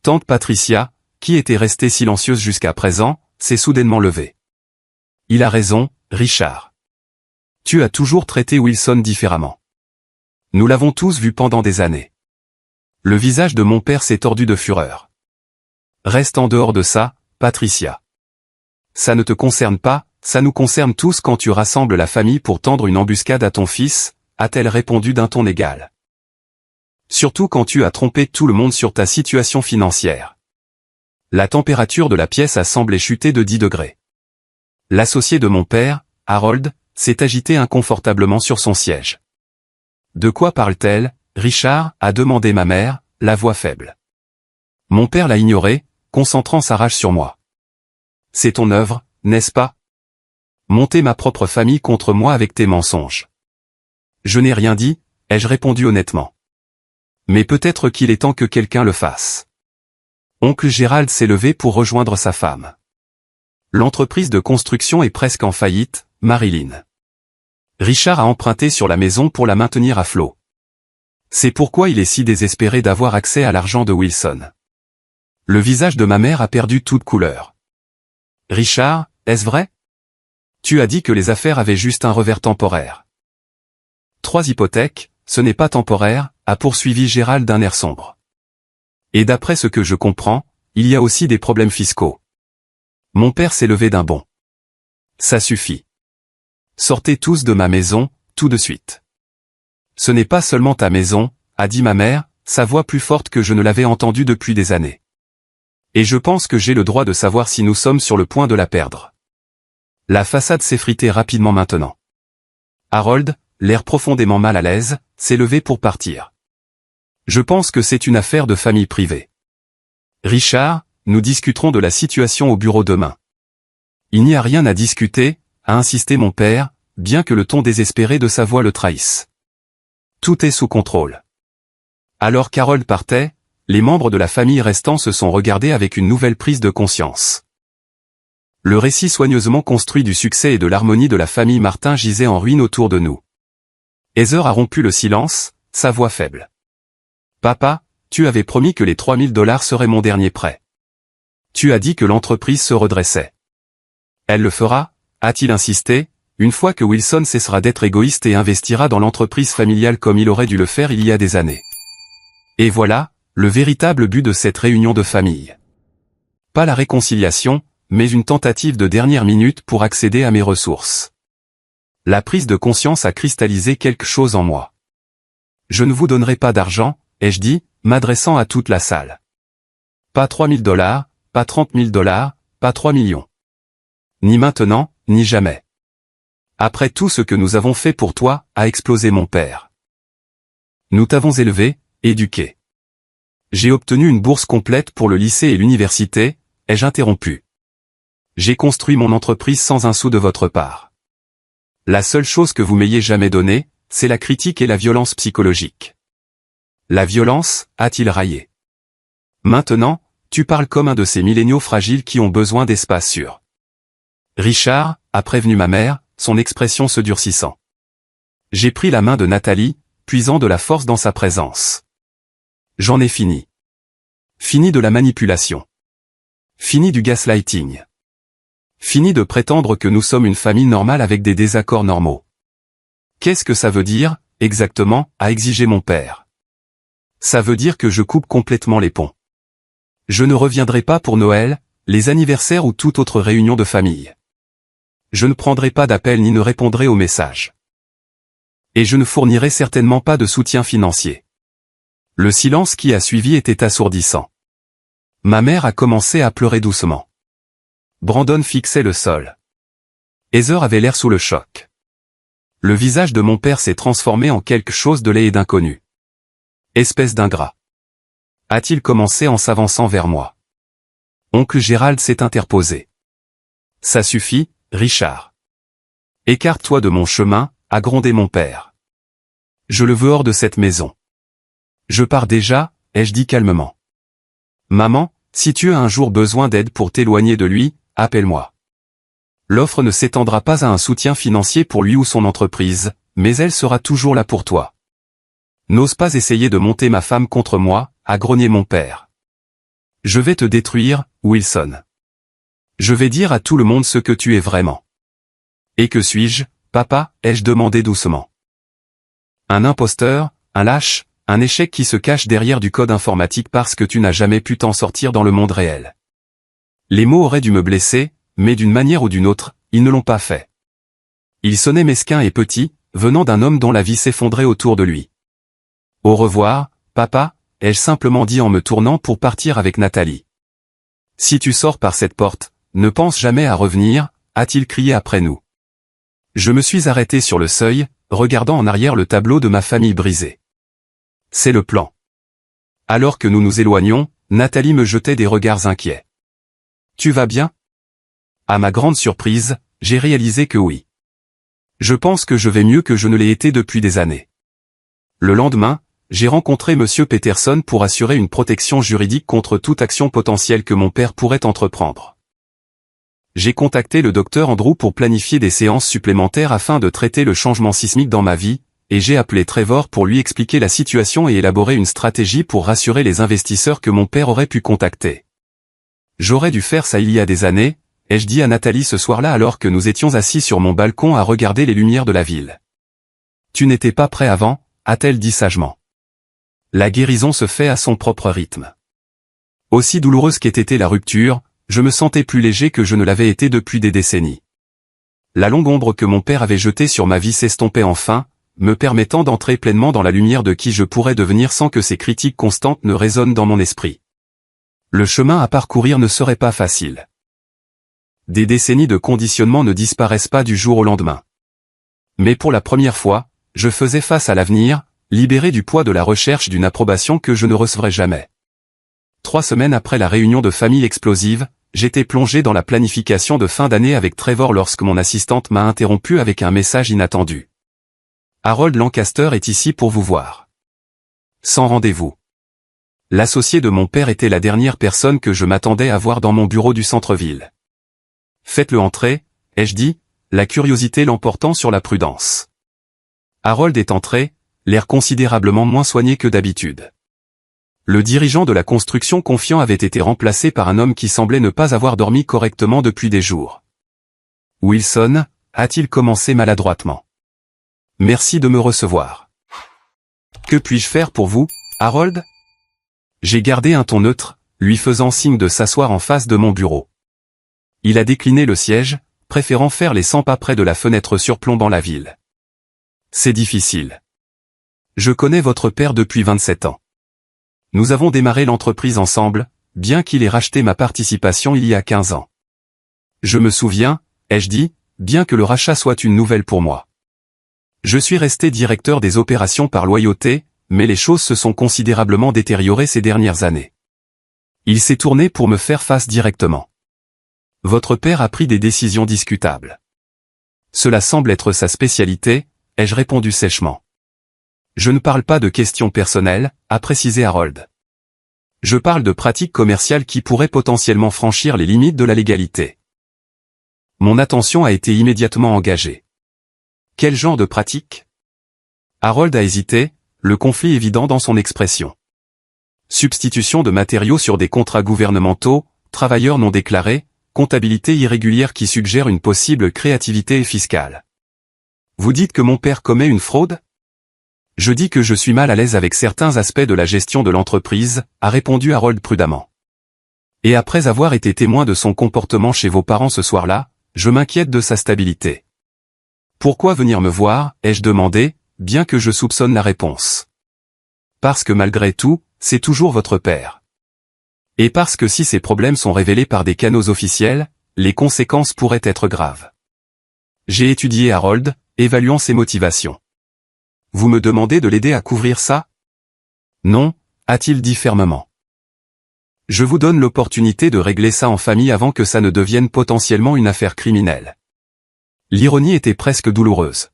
Tante Patricia, qui était restée silencieuse jusqu'à présent, s'est soudainement levée. Il a raison, Richard. Tu as toujours traité Wilson différemment. Nous l'avons tous vu pendant des années. Le visage de mon père s'est tordu de fureur. Reste en dehors de ça, Patricia. Ça ne te concerne pas, ça nous concerne tous quand tu rassembles la famille pour tendre une embuscade à ton fils, a-t-elle répondu d'un ton égal. Surtout quand tu as trompé tout le monde sur ta situation financière. La température de la pièce a semblé chuter de 10 degrés. L'associé de mon père, Harold, s'est agité inconfortablement sur son siège. De quoi parle-t-elle, Richard, a demandé ma mère, la voix faible. Mon père l'a ignoré, concentrant sa rage sur moi. C'est ton œuvre, n'est-ce pas? Monter ma propre famille contre moi avec tes mensonges. Je n'ai rien dit, ai-je répondu honnêtement. Mais peut-être qu'il est temps que quelqu'un le fasse. Oncle Gérald s'est levé pour rejoindre sa femme. L'entreprise de construction est presque en faillite, Marilyn. Richard a emprunté sur la maison pour la maintenir à flot. C'est pourquoi il est si désespéré d'avoir accès à l'argent de Wilson. Le visage de ma mère a perdu toute couleur. Richard, est-ce vrai? Tu as dit que les affaires avaient juste un revers temporaire. 3 hypothèques, ce n'est pas temporaire, a poursuivi Gérald d'un air sombre. Et d'après ce que je comprends, il y a aussi des problèmes fiscaux. Mon père s'est levé d'un bond. Ça suffit. Sortez tous de ma maison, tout de suite. Ce n'est pas seulement ta maison, a dit ma mère, sa voix plus forte que je ne l'avais entendue depuis des années. Et je pense que j'ai le droit de savoir si nous sommes sur le point de la perdre. La façade s'effritait rapidement maintenant. Harold, l'air profondément mal à l'aise, s'est levé pour partir. Je pense que c'est une affaire de famille privée. Richard, nous discuterons de la situation au bureau demain. Il n'y a rien à discuter, a insisté mon père, bien que le ton désespéré de sa voix le trahisse. Tout est sous contrôle. Alors qu'Harold partait, les membres de la famille restants se sont regardés avec une nouvelle prise de conscience. Le récit soigneusement construit du succès et de l'harmonie de la famille Martin gisait en ruine autour de nous. Heather a rompu le silence, sa voix faible. Papa, tu avais promis que les $3000 seraient mon dernier prêt. Tu as dit que l'entreprise se redressait. Elle le fera, a-t-il insisté, une fois que Wilson cessera d'être égoïste et investira dans l'entreprise familiale comme il aurait dû le faire il y a des années. Et voilà, le véritable but de cette réunion de famille. Pas la réconciliation, mais une tentative de dernière minute pour accéder à mes ressources. La prise de conscience a cristallisé quelque chose en moi. Je ne vous donnerai pas d'argent, ai-je dit, m'adressant à toute la salle. Pas $3000, pas $30 000, pas 3 millions. Ni maintenant, ni jamais. Après tout ce que nous avons fait pour toi, a explosé mon père. Nous t'avons élevé, éduqué. J'ai obtenu une bourse complète pour le lycée et l'université, ai-je interrompu. J'ai construit mon entreprise sans un sou de votre part. La seule chose que vous m'ayez jamais donnée, c'est la critique et la violence psychologique. La violence, a-t-il raillé. Maintenant, tu parles comme un de ces milléniaux fragiles qui ont besoin d'espace sûr. Richard, a prévenu ma mère, son expression se durcissant. J'ai pris la main de Nathalie, puisant de la force dans sa présence. J'en ai fini. Fini de la manipulation. Fini du gaslighting. Fini de prétendre que nous sommes une famille normale avec des désaccords normaux. Qu'est-ce que ça veut dire, exactement, a exigé mon père. Ça veut dire que je coupe complètement les ponts. Je ne reviendrai pas pour Noël, les anniversaires ou toute autre réunion de famille. Je ne prendrai pas d'appel ni ne répondrai aux messages. Et je ne fournirai certainement pas de soutien financier. Le silence qui a suivi était assourdissant. Ma mère a commencé à pleurer doucement. Brandon fixait le sol. Heather avait l'air sous le choc. Le visage de mon père s'est transformé en quelque chose de laid et d'inconnu. Espèce d'ingrat. A-t-il commencé en s'avançant vers moi. Oncle Gérald s'est interposé. Ça suffit, Richard. Écarte-toi de mon chemin, a grondé mon père. Je le veux hors de cette maison. Je pars déjà, ai-je dit calmement. Maman, si tu as un jour besoin d'aide pour t'éloigner de lui, appelle-moi. L'offre ne s'étendra pas à un soutien financier pour lui ou son entreprise, mais elle sera toujours là pour toi. N'ose pas essayer de monter ma femme contre moi, a grogné mon père. Je vais te détruire, Wilson. Je vais dire à tout le monde ce que tu es vraiment. Et que suis-je, papa, ai-je demandé doucement. Un imposteur, un lâche, un échec qui se cache derrière du code informatique parce que tu n'as jamais pu t'en sortir dans le monde réel. Les mots auraient dû me blesser, mais d'une manière ou d'une autre, ils ne l'ont pas fait. Il sonnait mesquin et petit, venant d'un homme dont la vie s'effondrait autour de lui. Au revoir, papa, ai-je simplement dit en me tournant pour partir avec Nathalie. Si tu sors par cette porte, ne pense jamais à revenir, a-t-il crié après nous. Je me suis arrêté sur le seuil, regardant en arrière le tableau de ma famille brisée. C'est le plan. Alors que nous nous éloignions, Nathalie me jetait des regards inquiets. Tu vas bien? À ma grande surprise, j'ai réalisé que oui. Je pense que je vais mieux que je ne l'ai été depuis des années. Le lendemain, j'ai rencontré Monsieur Peterson pour assurer une protection juridique contre toute action potentielle que mon père pourrait entreprendre. J'ai contacté le docteur Andrew pour planifier des séances supplémentaires afin de traiter le changement sismique dans ma vie, et j'ai appelé Trevor pour lui expliquer la situation et élaborer une stratégie pour rassurer les investisseurs que mon père aurait pu contacter. J'aurais dû faire ça il y a des années, ai-je dit à Nathalie ce soir-là alors que nous étions assis sur mon balcon à regarder les lumières de la ville. Tu n'étais pas prêt avant, a-t-elle dit sagement. La guérison se fait à son propre rythme. Aussi douloureuse qu'ait été la rupture, je me sentais plus léger que je ne l'avais été depuis des décennies. La longue ombre que mon père avait jetée sur ma vie s'estompait enfin, me permettant d'entrer pleinement dans la lumière de qui je pourrais devenir sans que ces critiques constantes ne résonnent dans mon esprit. Le chemin à parcourir ne serait pas facile. Des décennies de conditionnement ne disparaissent pas du jour au lendemain. Mais pour la première fois, je faisais face à l'avenir, libéré du poids de la recherche d'une approbation que je ne recevrais jamais. 3 semaines après la réunion de famille explosive, j'étais plongé dans la planification de fin d'année avec Trevor lorsque mon assistante m'a interrompu avec un message inattendu. Harold Lancaster est ici pour vous voir. Sans rendez-vous. L'associé de mon père était la dernière personne que je m'attendais à voir dans mon bureau du centre-ville. Faites-le entrer, ai-je dit, la curiosité l'emportant sur la prudence. Harold est entré, l'air considérablement moins soigné que d'habitude. Le dirigeant de la construction confiant avait été remplacé par un homme qui semblait ne pas avoir dormi correctement depuis des jours. Wilson, a-t-il commencé maladroitement. Merci de me recevoir. Que puis-je faire pour vous, Harold? J'ai gardé un ton neutre, lui faisant signe de s'asseoir en face de mon bureau. Il a décliné le siège, préférant faire les 100 pas près de la fenêtre surplombant la ville. C'est difficile. Je connais votre père depuis 27 ans. Nous avons démarré l'entreprise ensemble, bien qu'il ait racheté ma participation il y a 15 ans. Je me souviens, ai-je dit, bien que le rachat soit une nouvelle pour moi. Je suis resté directeur des opérations par loyauté, mais les choses se sont considérablement détériorées ces dernières années. Il s'est tourné pour me faire face directement. Votre père a pris des décisions discutables. Cela semble être sa spécialité, ai-je répondu sèchement. Je ne parle pas de questions personnelles, a précisé Harold. Je parle de pratiques commerciales qui pourraient potentiellement franchir les limites de la légalité. Mon attention a été immédiatement engagée. Quel genre de pratique? Harold a hésité, le conflit évident dans son expression. Substitution de matériaux sur des contrats gouvernementaux, travailleurs non déclarés, comptabilité irrégulière qui suggère une possible créativité fiscale. Vous dites que mon père commet une fraude? Je dis que je suis mal à l'aise avec certains aspects de la gestion de l'entreprise, a répondu Harold prudemment. Et après avoir été témoin de son comportement chez vos parents ce soir-là, je m'inquiète de sa stabilité. Pourquoi venir me voir, ai-je demandé, bien que je soupçonne la réponse. Parce que malgré tout, c'est toujours votre père. Et parce que si ces problèmes sont révélés par des canaux officiels, les conséquences pourraient être graves. J'ai étudié Harold, évaluant ses motivations. Vous me demandez de l'aider à couvrir ça? Non, a-t-il dit fermement. Je vous donne l'opportunité de régler ça en famille avant que ça ne devienne potentiellement une affaire criminelle. L'ironie était presque douloureuse.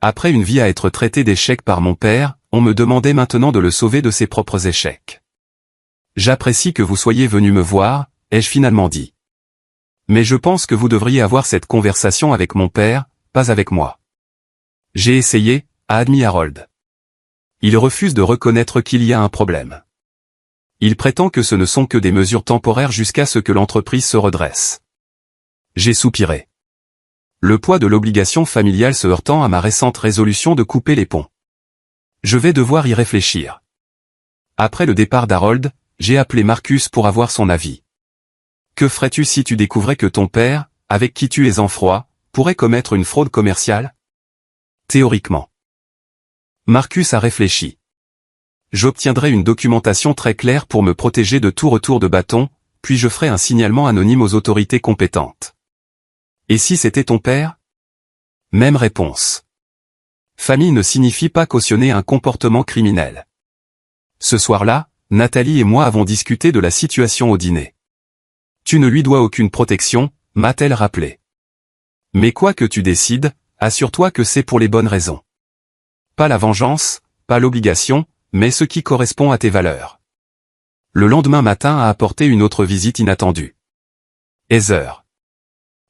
Après une vie à être traitée d'échec par mon père, on me demandait maintenant de le sauver de ses propres échecs. J'apprécie que vous soyez venu me voir, ai-je finalement dit. Mais je pense que vous devriez avoir cette conversation avec mon père, pas avec moi. J'ai essayé, a admis Harold. Il refuse de reconnaître qu'il y a un problème. Il prétend que ce ne sont que des mesures temporaires jusqu'à ce que l'entreprise se redresse. J'ai soupiré. Le poids de l'obligation familiale se heurtant à ma récente résolution de couper les ponts. Je vais devoir y réfléchir. Après le départ d'Harold, j'ai appelé Marcus pour avoir son avis. Que ferais-tu si tu découvrais que ton père, avec qui tu es en froid, pourrait commettre une fraude commerciale? Théoriquement. Marcus a réfléchi. J'obtiendrai une documentation très claire pour me protéger de tout retour de bâton, puis je ferai un signalement anonyme aux autorités compétentes. Et si c'était ton père? Même réponse. Famille ne signifie pas cautionner un comportement criminel. Ce soir-là, Nathalie et moi avons discuté de la situation au dîner. Tu ne lui dois aucune protection, m'a-t-elle rappelé. Mais quoi que tu décides, assure-toi que c'est pour les bonnes raisons. Pas la vengeance, pas l'obligation, mais ce qui correspond à tes valeurs. Le lendemain matin a apporté une autre visite inattendue. Heather.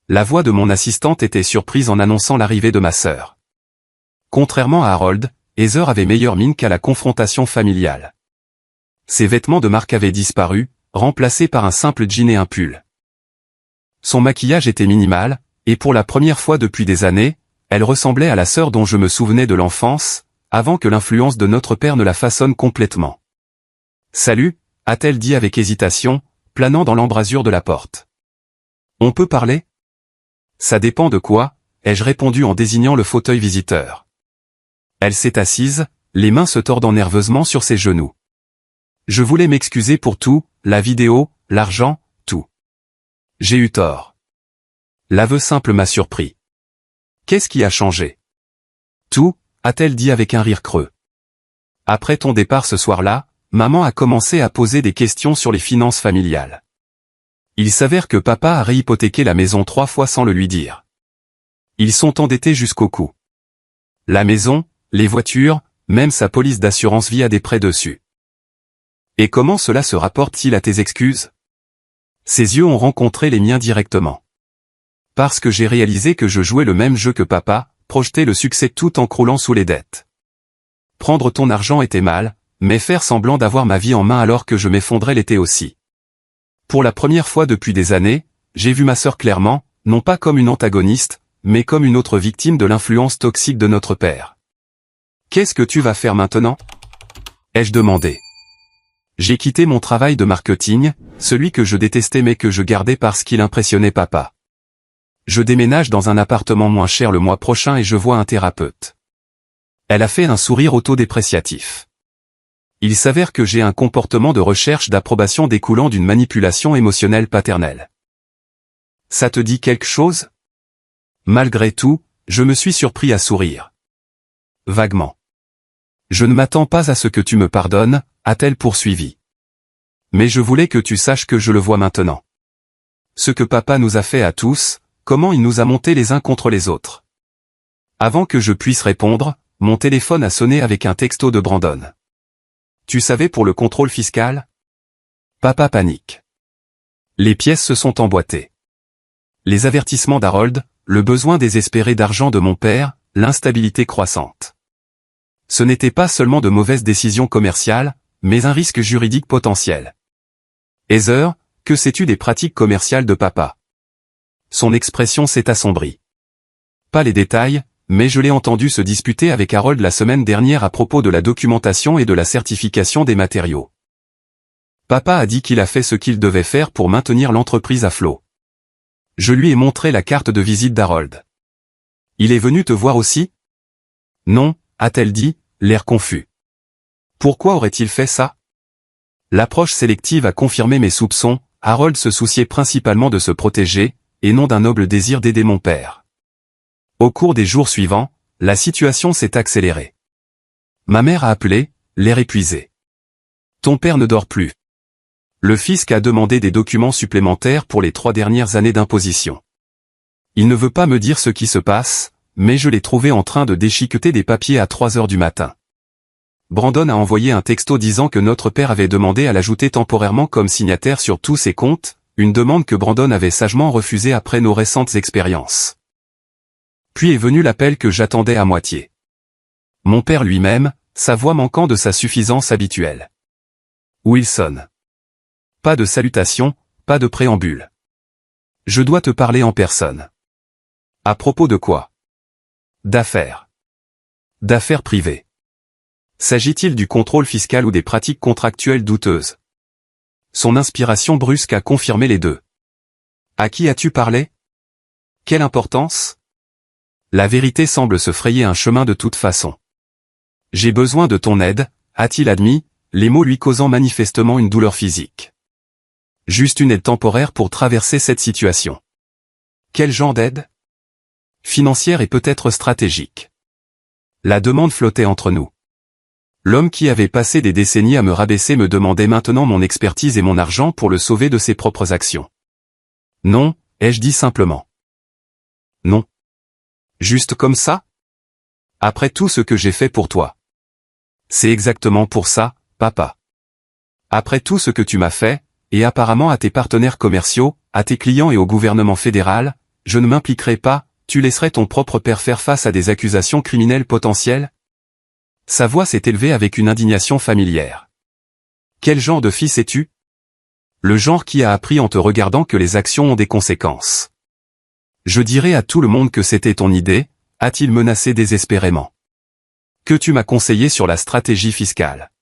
La voix de mon assistante était surprise en annonçant l'arrivée de ma sœur. Contrairement à Harold, Heather avait meilleure mine qu'à la confrontation familiale. Ses vêtements de marque avaient disparu, remplacés par un simple jean et un pull. Son maquillage était minimal, et pour la première fois depuis des années, elle ressemblait à la sœur dont je me souvenais de l'enfance, avant que l'influence de notre père ne la façonne complètement. « Salut », a-t-elle dit avec hésitation, planant dans l'embrasure de la porte. « On peut parler ?» « Ça dépend de quoi », ai-je répondu en désignant le fauteuil visiteur. Elle s'est assise, les mains se tordant nerveusement sur ses genoux. Je voulais m'excuser pour tout, la vidéo, l'argent, tout. J'ai eu tort. L'aveu simple m'a surpris. Qu'est-ce qui a changé? Tout, a-t-elle dit avec un rire creux. Après ton départ ce soir-là, maman a commencé à poser des questions sur les finances familiales. Il s'avère que papa a réhypothéqué la maison 3 fois sans le lui dire. Ils sont endettés jusqu'au cou. La maison, les voitures, même sa police d'assurance vie a des prêts dessus. Et comment cela se rapporte-t-il à tes excuses? Ses yeux ont rencontré les miens directement. Parce que j'ai réalisé que je jouais le même jeu que papa, projeter le succès tout en croulant sous les dettes. Prendre ton argent était mal, mais faire semblant d'avoir ma vie en main alors que je m'effondrais l'était aussi. Pour la première fois depuis des années, j'ai vu ma sœur clairement, non pas comme une antagoniste, mais comme une autre victime de l'influence toxique de notre père. « Qu'est-ce que tu vas faire maintenant ?» ai-je demandé. J'ai quitté mon travail de marketing, celui que je détestais mais que je gardais parce qu'il impressionnait papa. Je déménage dans un appartement moins cher le mois prochain et je vois un thérapeute. Elle a fait un sourire autodépréciatif. Il s'avère que j'ai un comportement de recherche d'approbation découlant d'une manipulation émotionnelle paternelle. Ça te dit quelque chose ? Malgré tout, je me suis surpris à sourire. Vaguement. Je ne m'attends pas à ce que tu me pardonnes, a-t-elle poursuivi. Mais je voulais que tu saches que je le vois maintenant. Ce que papa nous a fait à tous, comment il nous a montés les uns contre les autres. Avant que je puisse répondre, mon téléphone a sonné avec un texto de Brandon. Tu savais pour le contrôle fiscal ? Papa panique. Les pièces se sont emboîtées. Les avertissements d'Harold, le besoin désespéré d'argent de mon père, l'instabilité croissante. Ce n'était pas seulement de mauvaises décisions commerciales, mais un risque juridique potentiel. Heather, que sais-tu des pratiques commerciales de papa ? Son expression s'est assombrie. Pas les détails, mais je l'ai entendu se disputer avec Harold la semaine dernière à propos de la documentation et de la certification des matériaux. Papa a dit qu'il a fait ce qu'il devait faire pour maintenir l'entreprise à flot. Je lui ai montré la carte de visite d'Harold. Il est venu te voir aussi ? Non, a-t-elle dit, l'air confus. Pourquoi aurait-il fait ça ? L'approche sélective a confirmé mes soupçons, Harold se souciait principalement de se protéger, et non d'un noble désir d'aider mon père. Au cours des jours suivants, la situation s'est accélérée. Ma mère a appelé, l'air épuisé. Ton père ne dort plus. Le fisc a demandé des documents supplémentaires pour les 3 dernières années d'imposition. Il ne veut pas me dire ce qui se passe, mais je l'ai trouvé en train de déchiqueter des papiers à 3 heures du matin. Brandon a envoyé un texto disant que notre père avait demandé à l'ajouter temporairement comme signataire sur tous ses comptes, une demande que Brandon avait sagement refusée après nos récentes expériences. Puis est venu l'appel que j'attendais à moitié. Mon père lui-même, sa voix manquant de sa suffisance habituelle. Wilson. Pas de salutation, pas de préambule. Je dois te parler en personne. À propos de quoi ? D'affaires. D'affaires privées. S'agit-il du contrôle fiscal ou des pratiques contractuelles douteuses ? Son inspiration brusque a confirmé les deux. À qui as-tu parlé ? Quelle importance ? La vérité semble se frayer un chemin de toute façon. J'ai besoin de ton aide, a-t-il admis, les mots lui causant manifestement une douleur physique. Juste une aide temporaire pour traverser cette situation. Quel genre d'aide ? Financière et peut-être stratégique. La demande flottait entre nous. L'homme qui avait passé des décennies à me rabaisser me demandait maintenant mon expertise et mon argent pour le sauver de ses propres actions. Non, ai-je dit simplement. Non. Juste comme ça ? Après tout ce que j'ai fait pour toi. C'est exactement pour ça, papa. Après tout ce que tu m'as fait, et apparemment à tes partenaires commerciaux, à tes clients et au gouvernement fédéral, je ne m'impliquerai pas, tu laisserais ton propre père faire face à des accusations criminelles potentielles ? Sa voix s'est élevée avec une indignation familière. Quel genre de fils es-tu ? Le genre qui a appris en te regardant que les actions ont des conséquences. Je dirai à tout le monde que c'était ton idée, a-t-il menacé désespérément. Que tu m'as conseillé sur la stratégie fiscale.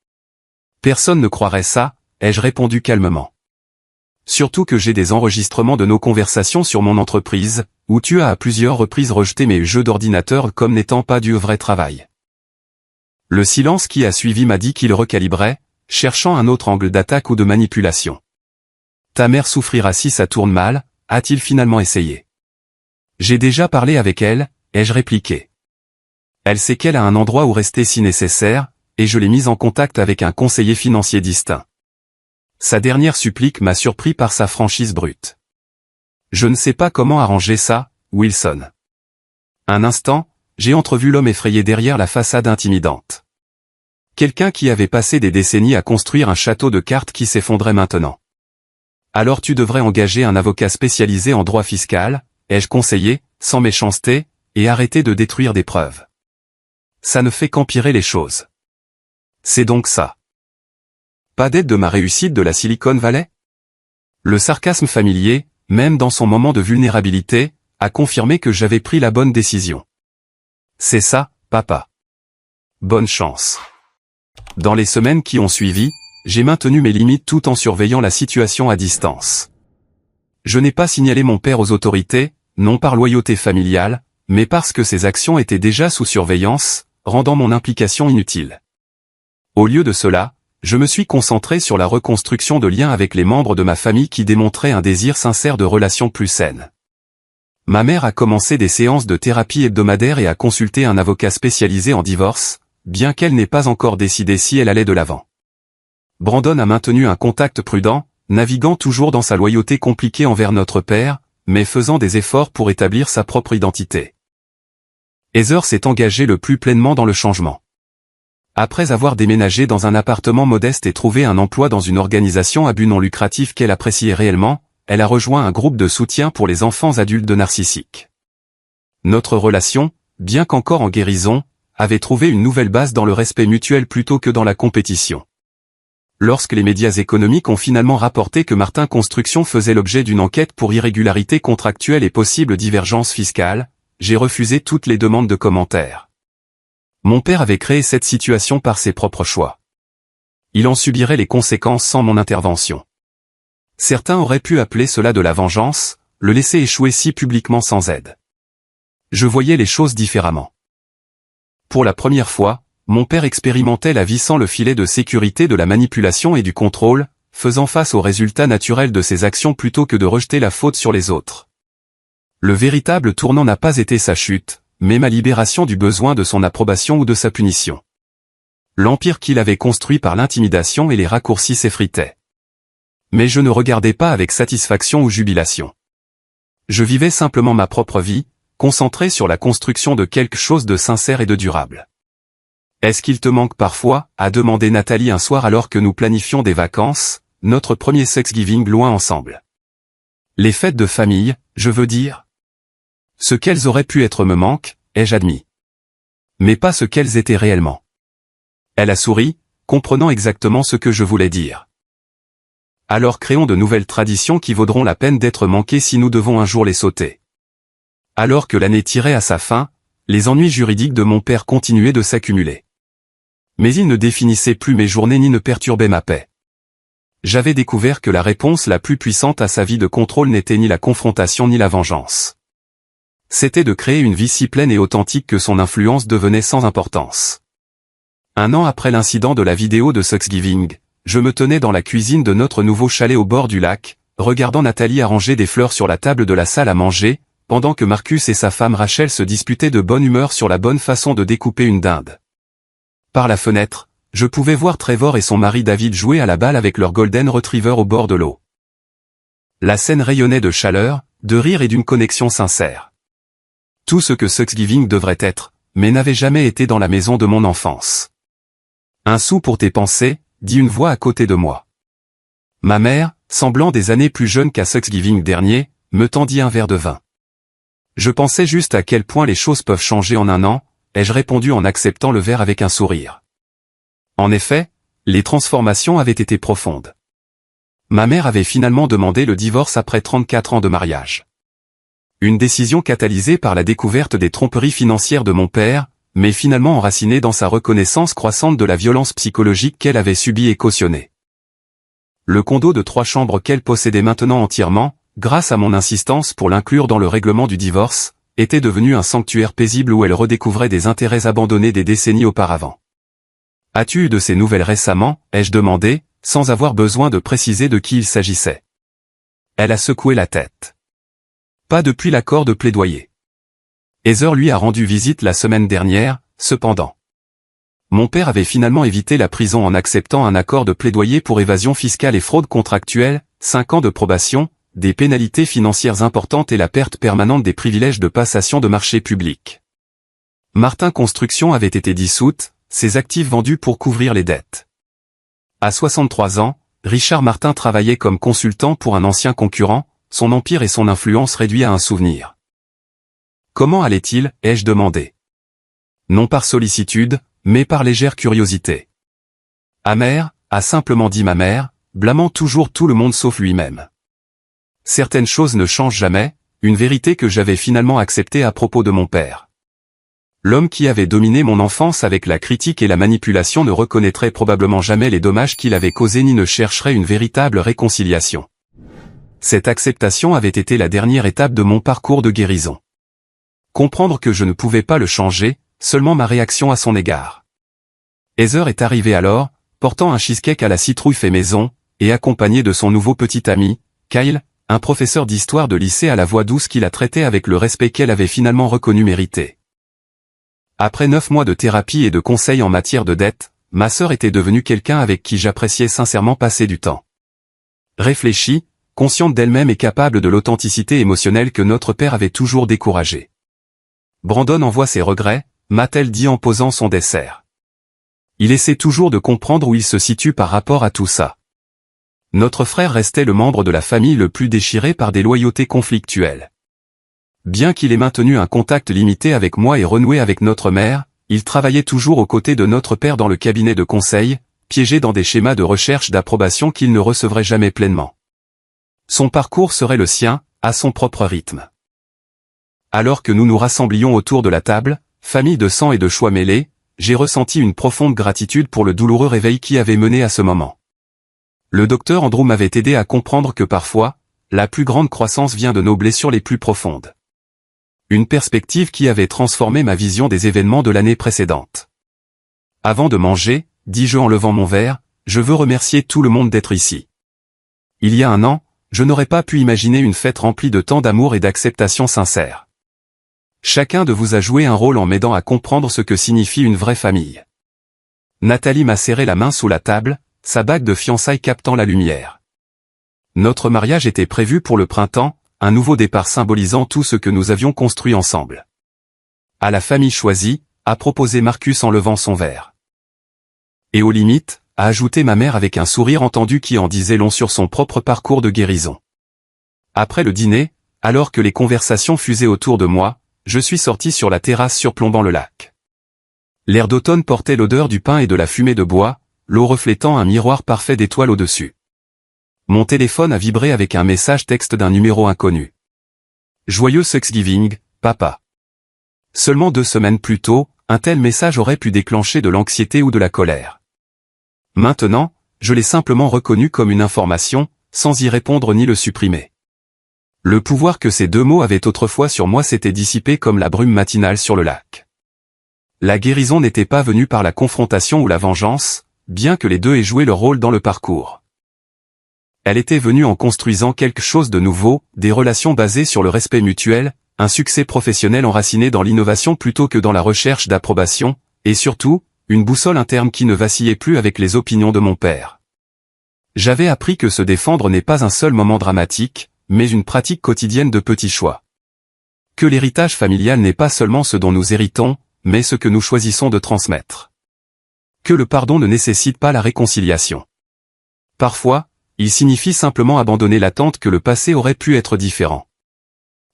Personne ne croirait ça, ai-je répondu calmement. Surtout que j'ai des enregistrements de nos conversations sur mon entreprise, où tu as à plusieurs reprises rejeté mes jeux d'ordinateur comme n'étant pas du vrai travail. Le silence qui a suivi m'a dit qu'il recalibrait, cherchant un autre angle d'attaque ou de manipulation. Ta mère souffrira si ça tourne mal, a-t-il finalement essayé. J'ai déjà parlé avec elle, ai-je répliqué. Elle sait qu'elle a un endroit où rester si nécessaire, et je l'ai mise en contact avec un conseiller financier distinct. Sa dernière supplique m'a surpris par sa franchise brute. Je ne sais pas comment arranger ça, Wilson. Un instant, j'ai entrevu l'homme effrayé derrière la façade intimidante. Quelqu'un qui avait passé des décennies à construire un château de cartes qui s'effondrait maintenant. Alors tu devrais engager un avocat spécialisé en droit fiscal, ai-je conseillé, sans méchanceté, et arrêter de détruire des preuves. Ça ne fait qu'empirer les choses. C'est donc ça. Pas d'aide de ma réussite de la Silicon Valley? Le sarcasme familier, même dans son moment de vulnérabilité, a confirmé que j'avais pris la bonne décision. C'est ça, papa. Bonne chance. Dans les semaines qui ont suivi, j'ai maintenu mes limites tout en surveillant la situation à distance. Je n'ai pas signalé mon père aux autorités, non par loyauté familiale, mais parce que ses actions étaient déjà sous surveillance, rendant mon implication inutile. Au lieu de cela, je me suis concentré sur la reconstruction de liens avec les membres de ma famille qui démontraient un désir sincère de relations plus saines. Ma mère a commencé des séances de thérapie hebdomadaires et a consulté un avocat spécialisé en divorce, bien qu'elle n'ait pas encore décidé si elle allait de l'avant. Brandon a maintenu un contact prudent, naviguant toujours dans sa loyauté compliquée envers notre père, mais faisant des efforts pour établir sa propre identité. Heather s'est engagée le plus pleinement dans le changement. Après avoir déménagé dans un appartement modeste et trouvé un emploi dans une organisation à but non lucratif qu'elle appréciait réellement, elle a rejoint un groupe de soutien pour les enfants adultes de narcissiques. Notre relation, bien qu'encore en guérison, avait trouvé une nouvelle base dans le respect mutuel plutôt que dans la compétition. Lorsque les médias économiques ont finalement rapporté que Martin Construction faisait l'objet d'une enquête pour irrégularité contractuelle et possible divergence fiscale, j'ai refusé toutes les demandes de commentaires. Mon père avait créé cette situation par ses propres choix. Il en subirait les conséquences sans mon intervention. Certains auraient pu appeler cela de la vengeance, le laisser échouer si publiquement sans aide. Je voyais les choses différemment. Pour la première fois, mon père expérimentait la vie sans le filet de sécurité de la manipulation et du contrôle, faisant face aux résultats naturels de ses actions plutôt que de rejeter la faute sur les autres. Le véritable tournant n'a pas été sa chute, mais ma libération du besoin de son approbation ou de sa punition. L'empire qu'il avait construit par l'intimidation et les raccourcis s'effritait. Mais je ne regardais pas avec satisfaction ou jubilation. Je vivais simplement ma propre vie, concentré sur la construction de quelque chose de sincère et de durable. « Est-ce qu'il te manque parfois ?» a demandé Nathalie un soir alors que nous planifions des vacances, notre premier Thanksgiving loin ensemble. Les fêtes de famille, je veux dire. Ce qu'elles auraient pu être me manque, ai-je admis. Mais pas ce qu'elles étaient réellement. Elle a souri, comprenant exactement ce que je voulais dire. Alors créons de nouvelles traditions qui vaudront la peine d'être manquées si nous devons un jour les sauter. Alors que l'année tirait à sa fin, les ennuis juridiques de mon père continuaient de s'accumuler. Mais ils ne définissaient plus mes journées ni ne perturbaient ma paix. J'avais découvert que la réponse la plus puissante à sa vie de contrôle n'était ni la confrontation ni la vengeance. C'était de créer une vie si pleine et authentique que son influence devenait sans importance. 1 an après l'incident de la vidéo de Thanksgiving, je me tenais dans la cuisine de notre nouveau chalet au bord du lac, regardant Nathalie arranger des fleurs sur la table de la salle à manger, pendant que Marcus et sa femme Rachel se disputaient de bonne humeur sur la bonne façon de découper une dinde. Par la fenêtre, je pouvais voir Trevor et son mari David jouer à la balle avec leur Golden Retriever au bord de l'eau. La scène rayonnait de chaleur, de rire et d'une connexion sincère. Tout ce que Thanksgiving devrait être, mais n'avait jamais été dans la maison de mon enfance. « 1 sou pour tes pensées », dit une voix à côté de moi. Ma mère, semblant des années plus jeune qu'à Thanksgiving dernier, me tendit un verre de vin. Je pensais juste à quel point les choses peuvent changer en 1 an, ai-je répondu en acceptant le verre avec un sourire. En effet, les transformations avaient été profondes. Ma mère avait finalement demandé le divorce après 34 ans de mariage. Une décision catalysée par la découverte des tromperies financières de mon père, mais finalement enracinée dans sa reconnaissance croissante de la violence psychologique qu'elle avait subie et cautionnée. Le condo de 3 chambres qu'elle possédait maintenant entièrement, grâce à mon insistance pour l'inclure dans le règlement du divorce, était devenu un sanctuaire paisible où elle redécouvrait des intérêts abandonnés des décennies auparavant. « As-tu eu de ces nouvelles récemment ?» ai-je demandé, sans avoir besoin de préciser de qui il s'agissait. Elle a secoué la tête. Pas depuis l'accord de plaidoyer. Heather lui a rendu visite la semaine dernière, cependant. Mon père avait finalement évité la prison en acceptant un accord de plaidoyer pour évasion fiscale et fraude contractuelle, 5 ans de probation, des pénalités financières importantes et la perte permanente des privilèges de passation de marché public. Martin Construction avait été dissoute, ses actifs vendus pour couvrir les dettes. À 63 ans, Richard Martin travaillait comme consultant pour un ancien concurrent, son empire et son influence réduits à un souvenir. Comment allait-il, ai-je demandé. Non par sollicitude, mais par légère curiosité. Amer, a simplement dit ma mère, blâmant toujours tout le monde sauf lui-même. Certaines choses ne changent jamais, une vérité que j'avais finalement acceptée à propos de mon père. L'homme qui avait dominé mon enfance avec la critique et la manipulation ne reconnaîtrait probablement jamais les dommages qu'il avait causés ni ne chercherait une véritable réconciliation. Cette acceptation avait été la dernière étape de mon parcours de guérison. Comprendre que je ne pouvais pas le changer, seulement ma réaction à son égard. Heather est arrivé alors, portant un cheesecake à la citrouille fait maison, et accompagné de son nouveau petit ami, Kyle, un professeur d'histoire de lycée à la voix douce qui la traitait avec le respect qu'elle avait finalement reconnu mériter. Après 9 mois de thérapie et de conseils en matière de dette, ma sœur était devenue quelqu'un avec qui j'appréciais sincèrement passer du temps. Réfléchie, consciente d'elle-même et capable de l'authenticité émotionnelle que notre père avait toujours découragée. Brandon envoie ses regrets, m'a-t-elle dit en posant son dessert. Il essaie toujours de comprendre où il se situe par rapport à tout ça. Notre frère restait le membre de la famille le plus déchiré par des loyautés conflictuelles. Bien qu'il ait maintenu un contact limité avec moi et renoué avec notre mère, il travaillait toujours aux côtés de notre père dans le cabinet de conseil, piégé dans des schémas de recherche d'approbation qu'il ne recevrait jamais pleinement. Son parcours serait le sien, à son propre rythme. Alors que nous nous rassemblions autour de la table, famille de sang et de choix mêlés, j'ai ressenti une profonde gratitude pour le douloureux réveil qui avait mené à ce moment. Le docteur Andrew m'avait aidé à comprendre que parfois, la plus grande croissance vient de nos blessures les plus profondes. Une perspective qui avait transformé ma vision des événements de l'année précédente. Avant de manger, dis-je en levant mon verre, je veux remercier tout le monde d'être ici. Il y a un an, je n'aurais pas pu imaginer une fête remplie de tant d'amour et d'acceptation sincère. Chacun de vous a joué un rôle en m'aidant à comprendre ce que signifie une vraie famille. Nathalie m'a serré la main sous la table, sa bague de fiançailles captant la lumière. Notre mariage était prévu pour le printemps, un nouveau départ symbolisant tout ce que nous avions construit ensemble. À la famille choisie, a proposé Marcus en levant son verre. Et aux limites, a ajouté ma mère avec un sourire entendu qui en disait long sur son propre parcours de guérison. Après le dîner, alors que les conversations fusaient autour de moi, je suis sorti sur la terrasse surplombant le lac. L'air d'automne portait l'odeur du pin et de la fumée de bois, l'eau reflétant un miroir parfait d'étoiles au-dessus. Mon téléphone a vibré avec un message texte d'un numéro inconnu. Joyeux Thanksgiving, papa. Seulement 2 semaines plus tôt, un tel message aurait pu déclencher de l'anxiété ou de la colère. Maintenant, je l'ai simplement reconnu comme une information, sans y répondre ni le supprimer. Le pouvoir que ces 2 mots avaient autrefois sur moi s'était dissipé comme la brume matinale sur le lac. La guérison n'était pas venue par la confrontation ou la vengeance, bien que les deux aient joué leur rôle dans le parcours. Elle était venue en construisant quelque chose de nouveau, des relations basées sur le respect mutuel, un succès professionnel enraciné dans l'innovation plutôt que dans la recherche d'approbation, et surtout, une boussole interne qui ne vacillait plus avec les opinions de mon père. J'avais appris que se défendre n'est pas un seul moment dramatique, mais une pratique quotidienne de petits choix. Que l'héritage familial n'est pas seulement ce dont nous héritons, mais ce que nous choisissons de transmettre. Que le pardon ne nécessite pas la réconciliation. Parfois, il signifie simplement abandonner l'attente que le passé aurait pu être différent.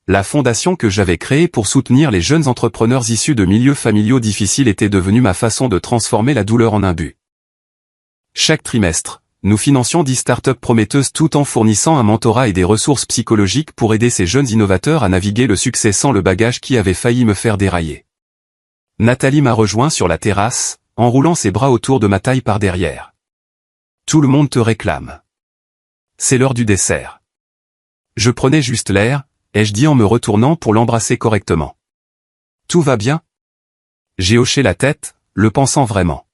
La fondation que j'avais créée pour soutenir les jeunes entrepreneurs issus de milieux familiaux difficiles était devenue ma façon de transformer la douleur en un but. Chaque trimestre, nous financions 10 startups prometteuses tout en fournissant un mentorat et des ressources psychologiques pour aider ces jeunes innovateurs à naviguer le succès sans le bagage qui avait failli me faire dérailler. Nathalie m'a rejoint sur la terrasse, enroulant ses bras autour de ma taille par derrière. Tout le monde te réclame. C'est l'heure du dessert. Je prenais juste l'air, ai-je dit en me retournant pour l'embrasser correctement. Tout va bien? J'ai hoché la tête, le pensant vraiment.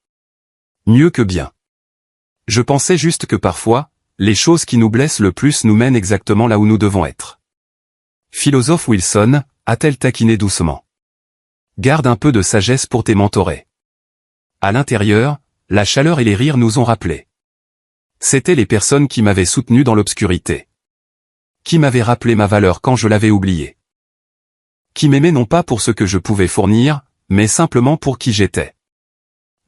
Mieux que bien. Je pensais juste que parfois, les choses qui nous blessent le plus nous mènent exactement là où nous devons être. Philosophe Wilson, a-t-elle taquiné doucement. Garde un peu de sagesse pour tes mentorés. À l'intérieur, la chaleur et les rires nous ont rappelé. C'étaient les personnes qui m'avaient soutenu dans l'obscurité. Qui m'avaient rappelé ma valeur quand je l'avais oubliée. Qui m'aimaient non pas pour ce que je pouvais fournir, mais simplement pour qui j'étais.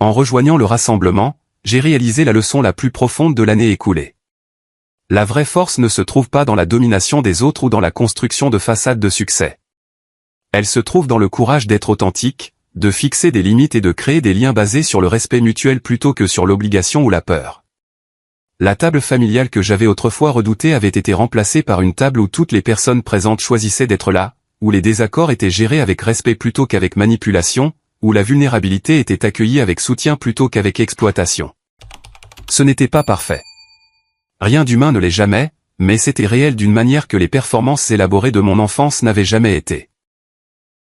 En rejoignant le rassemblement, j'ai réalisé la leçon la plus profonde de l'année écoulée. La vraie force ne se trouve pas dans la domination des autres ou dans la construction de façades de succès. Elle se trouve dans le courage d'être authentique, de fixer des limites et de créer des liens basés sur le respect mutuel plutôt que sur l'obligation ou la peur. La table familiale que j'avais autrefois redoutée avait été remplacée par une table où toutes les personnes présentes choisissaient d'être là, où les désaccords étaient gérés avec respect plutôt qu'avec manipulation, où la vulnérabilité était accueillie avec soutien plutôt qu'avec exploitation. Ce n'était pas parfait. Rien d'humain ne l'est jamais, mais c'était réel d'une manière que les performances élaborées de mon enfance n'avaient jamais été.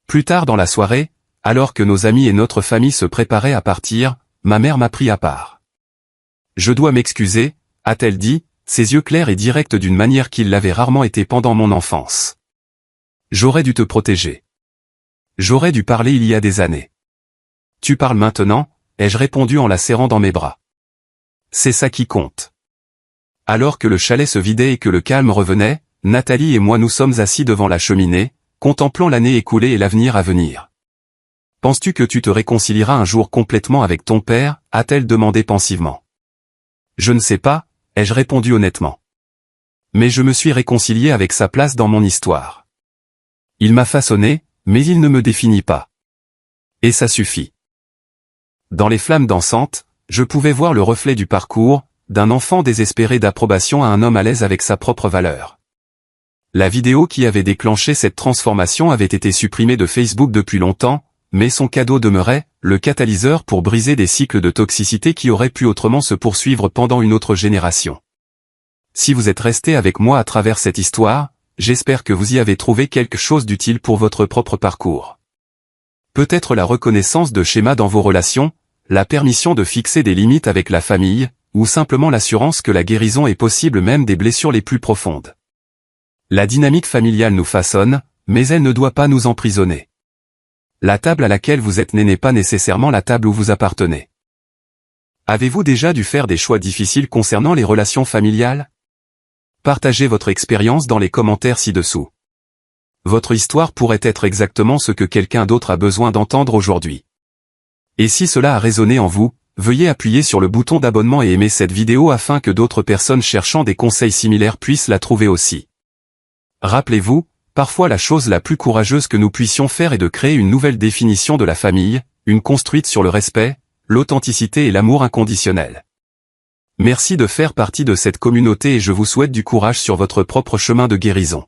Plus tard dans la soirée, alors que nos amis et notre famille se préparaient à partir, ma mère m'a pris à part. « Je dois m'excuser », a-t-elle dit, ses yeux clairs et directs d'une manière qu'ils l'avaient rarement été pendant mon enfance. « J'aurais dû te protéger. J'aurais dû parler il y a des années. Tu parles maintenant, ai-je répondu en la serrant dans mes bras. C'est ça qui compte. Alors que le chalet se vidait et que le calme revenait, Nathalie et moi nous sommes assis devant la cheminée, contemplant l'année écoulée et l'avenir à venir. Penses-tu que tu te réconcilieras un jour complètement avec ton père, a-t-elle demandé pensivement. Je ne sais pas, ai-je répondu honnêtement. Mais je me suis réconcilié avec sa place dans mon histoire. Il m'a façonné, mais il ne me définit pas. Et ça suffit. Dans les flammes dansantes, je pouvais voir le reflet du parcours, d'un enfant désespéré d'approbation à un homme à l'aise avec sa propre valeur. La vidéo qui avait déclenché cette transformation avait été supprimée de Facebook depuis longtemps, mais son cadeau demeurait, le catalyseur pour briser des cycles de toxicité qui auraient pu autrement se poursuivre pendant une autre génération. Si vous êtes resté avec moi à travers cette histoire, j'espère que vous y avez trouvé quelque chose d'utile pour votre propre parcours. Peut-être la reconnaissance de schémas dans vos relations, la permission de fixer des limites avec la famille, ou simplement l'assurance que la guérison est possible même des blessures les plus profondes. La dynamique familiale nous façonne, mais elle ne doit pas nous emprisonner. La table à laquelle vous êtes né n'est pas nécessairement la table où vous appartenez. Avez-vous déjà dû faire des choix difficiles concernant les relations familiales? Partagez votre expérience dans les commentaires ci-dessous. Votre histoire pourrait être exactement ce que quelqu'un d'autre a besoin d'entendre aujourd'hui. Et si cela a résonné en vous, veuillez appuyer sur le bouton d'abonnement et aimer cette vidéo afin que d'autres personnes cherchant des conseils similaires puissent la trouver aussi. Rappelez-vous, parfois la chose la plus courageuse que nous puissions faire est de créer une nouvelle définition de la famille, une construite sur le respect, l'authenticité et l'amour inconditionnel. Merci de faire partie de cette communauté et je vous souhaite du courage sur votre propre chemin de guérison.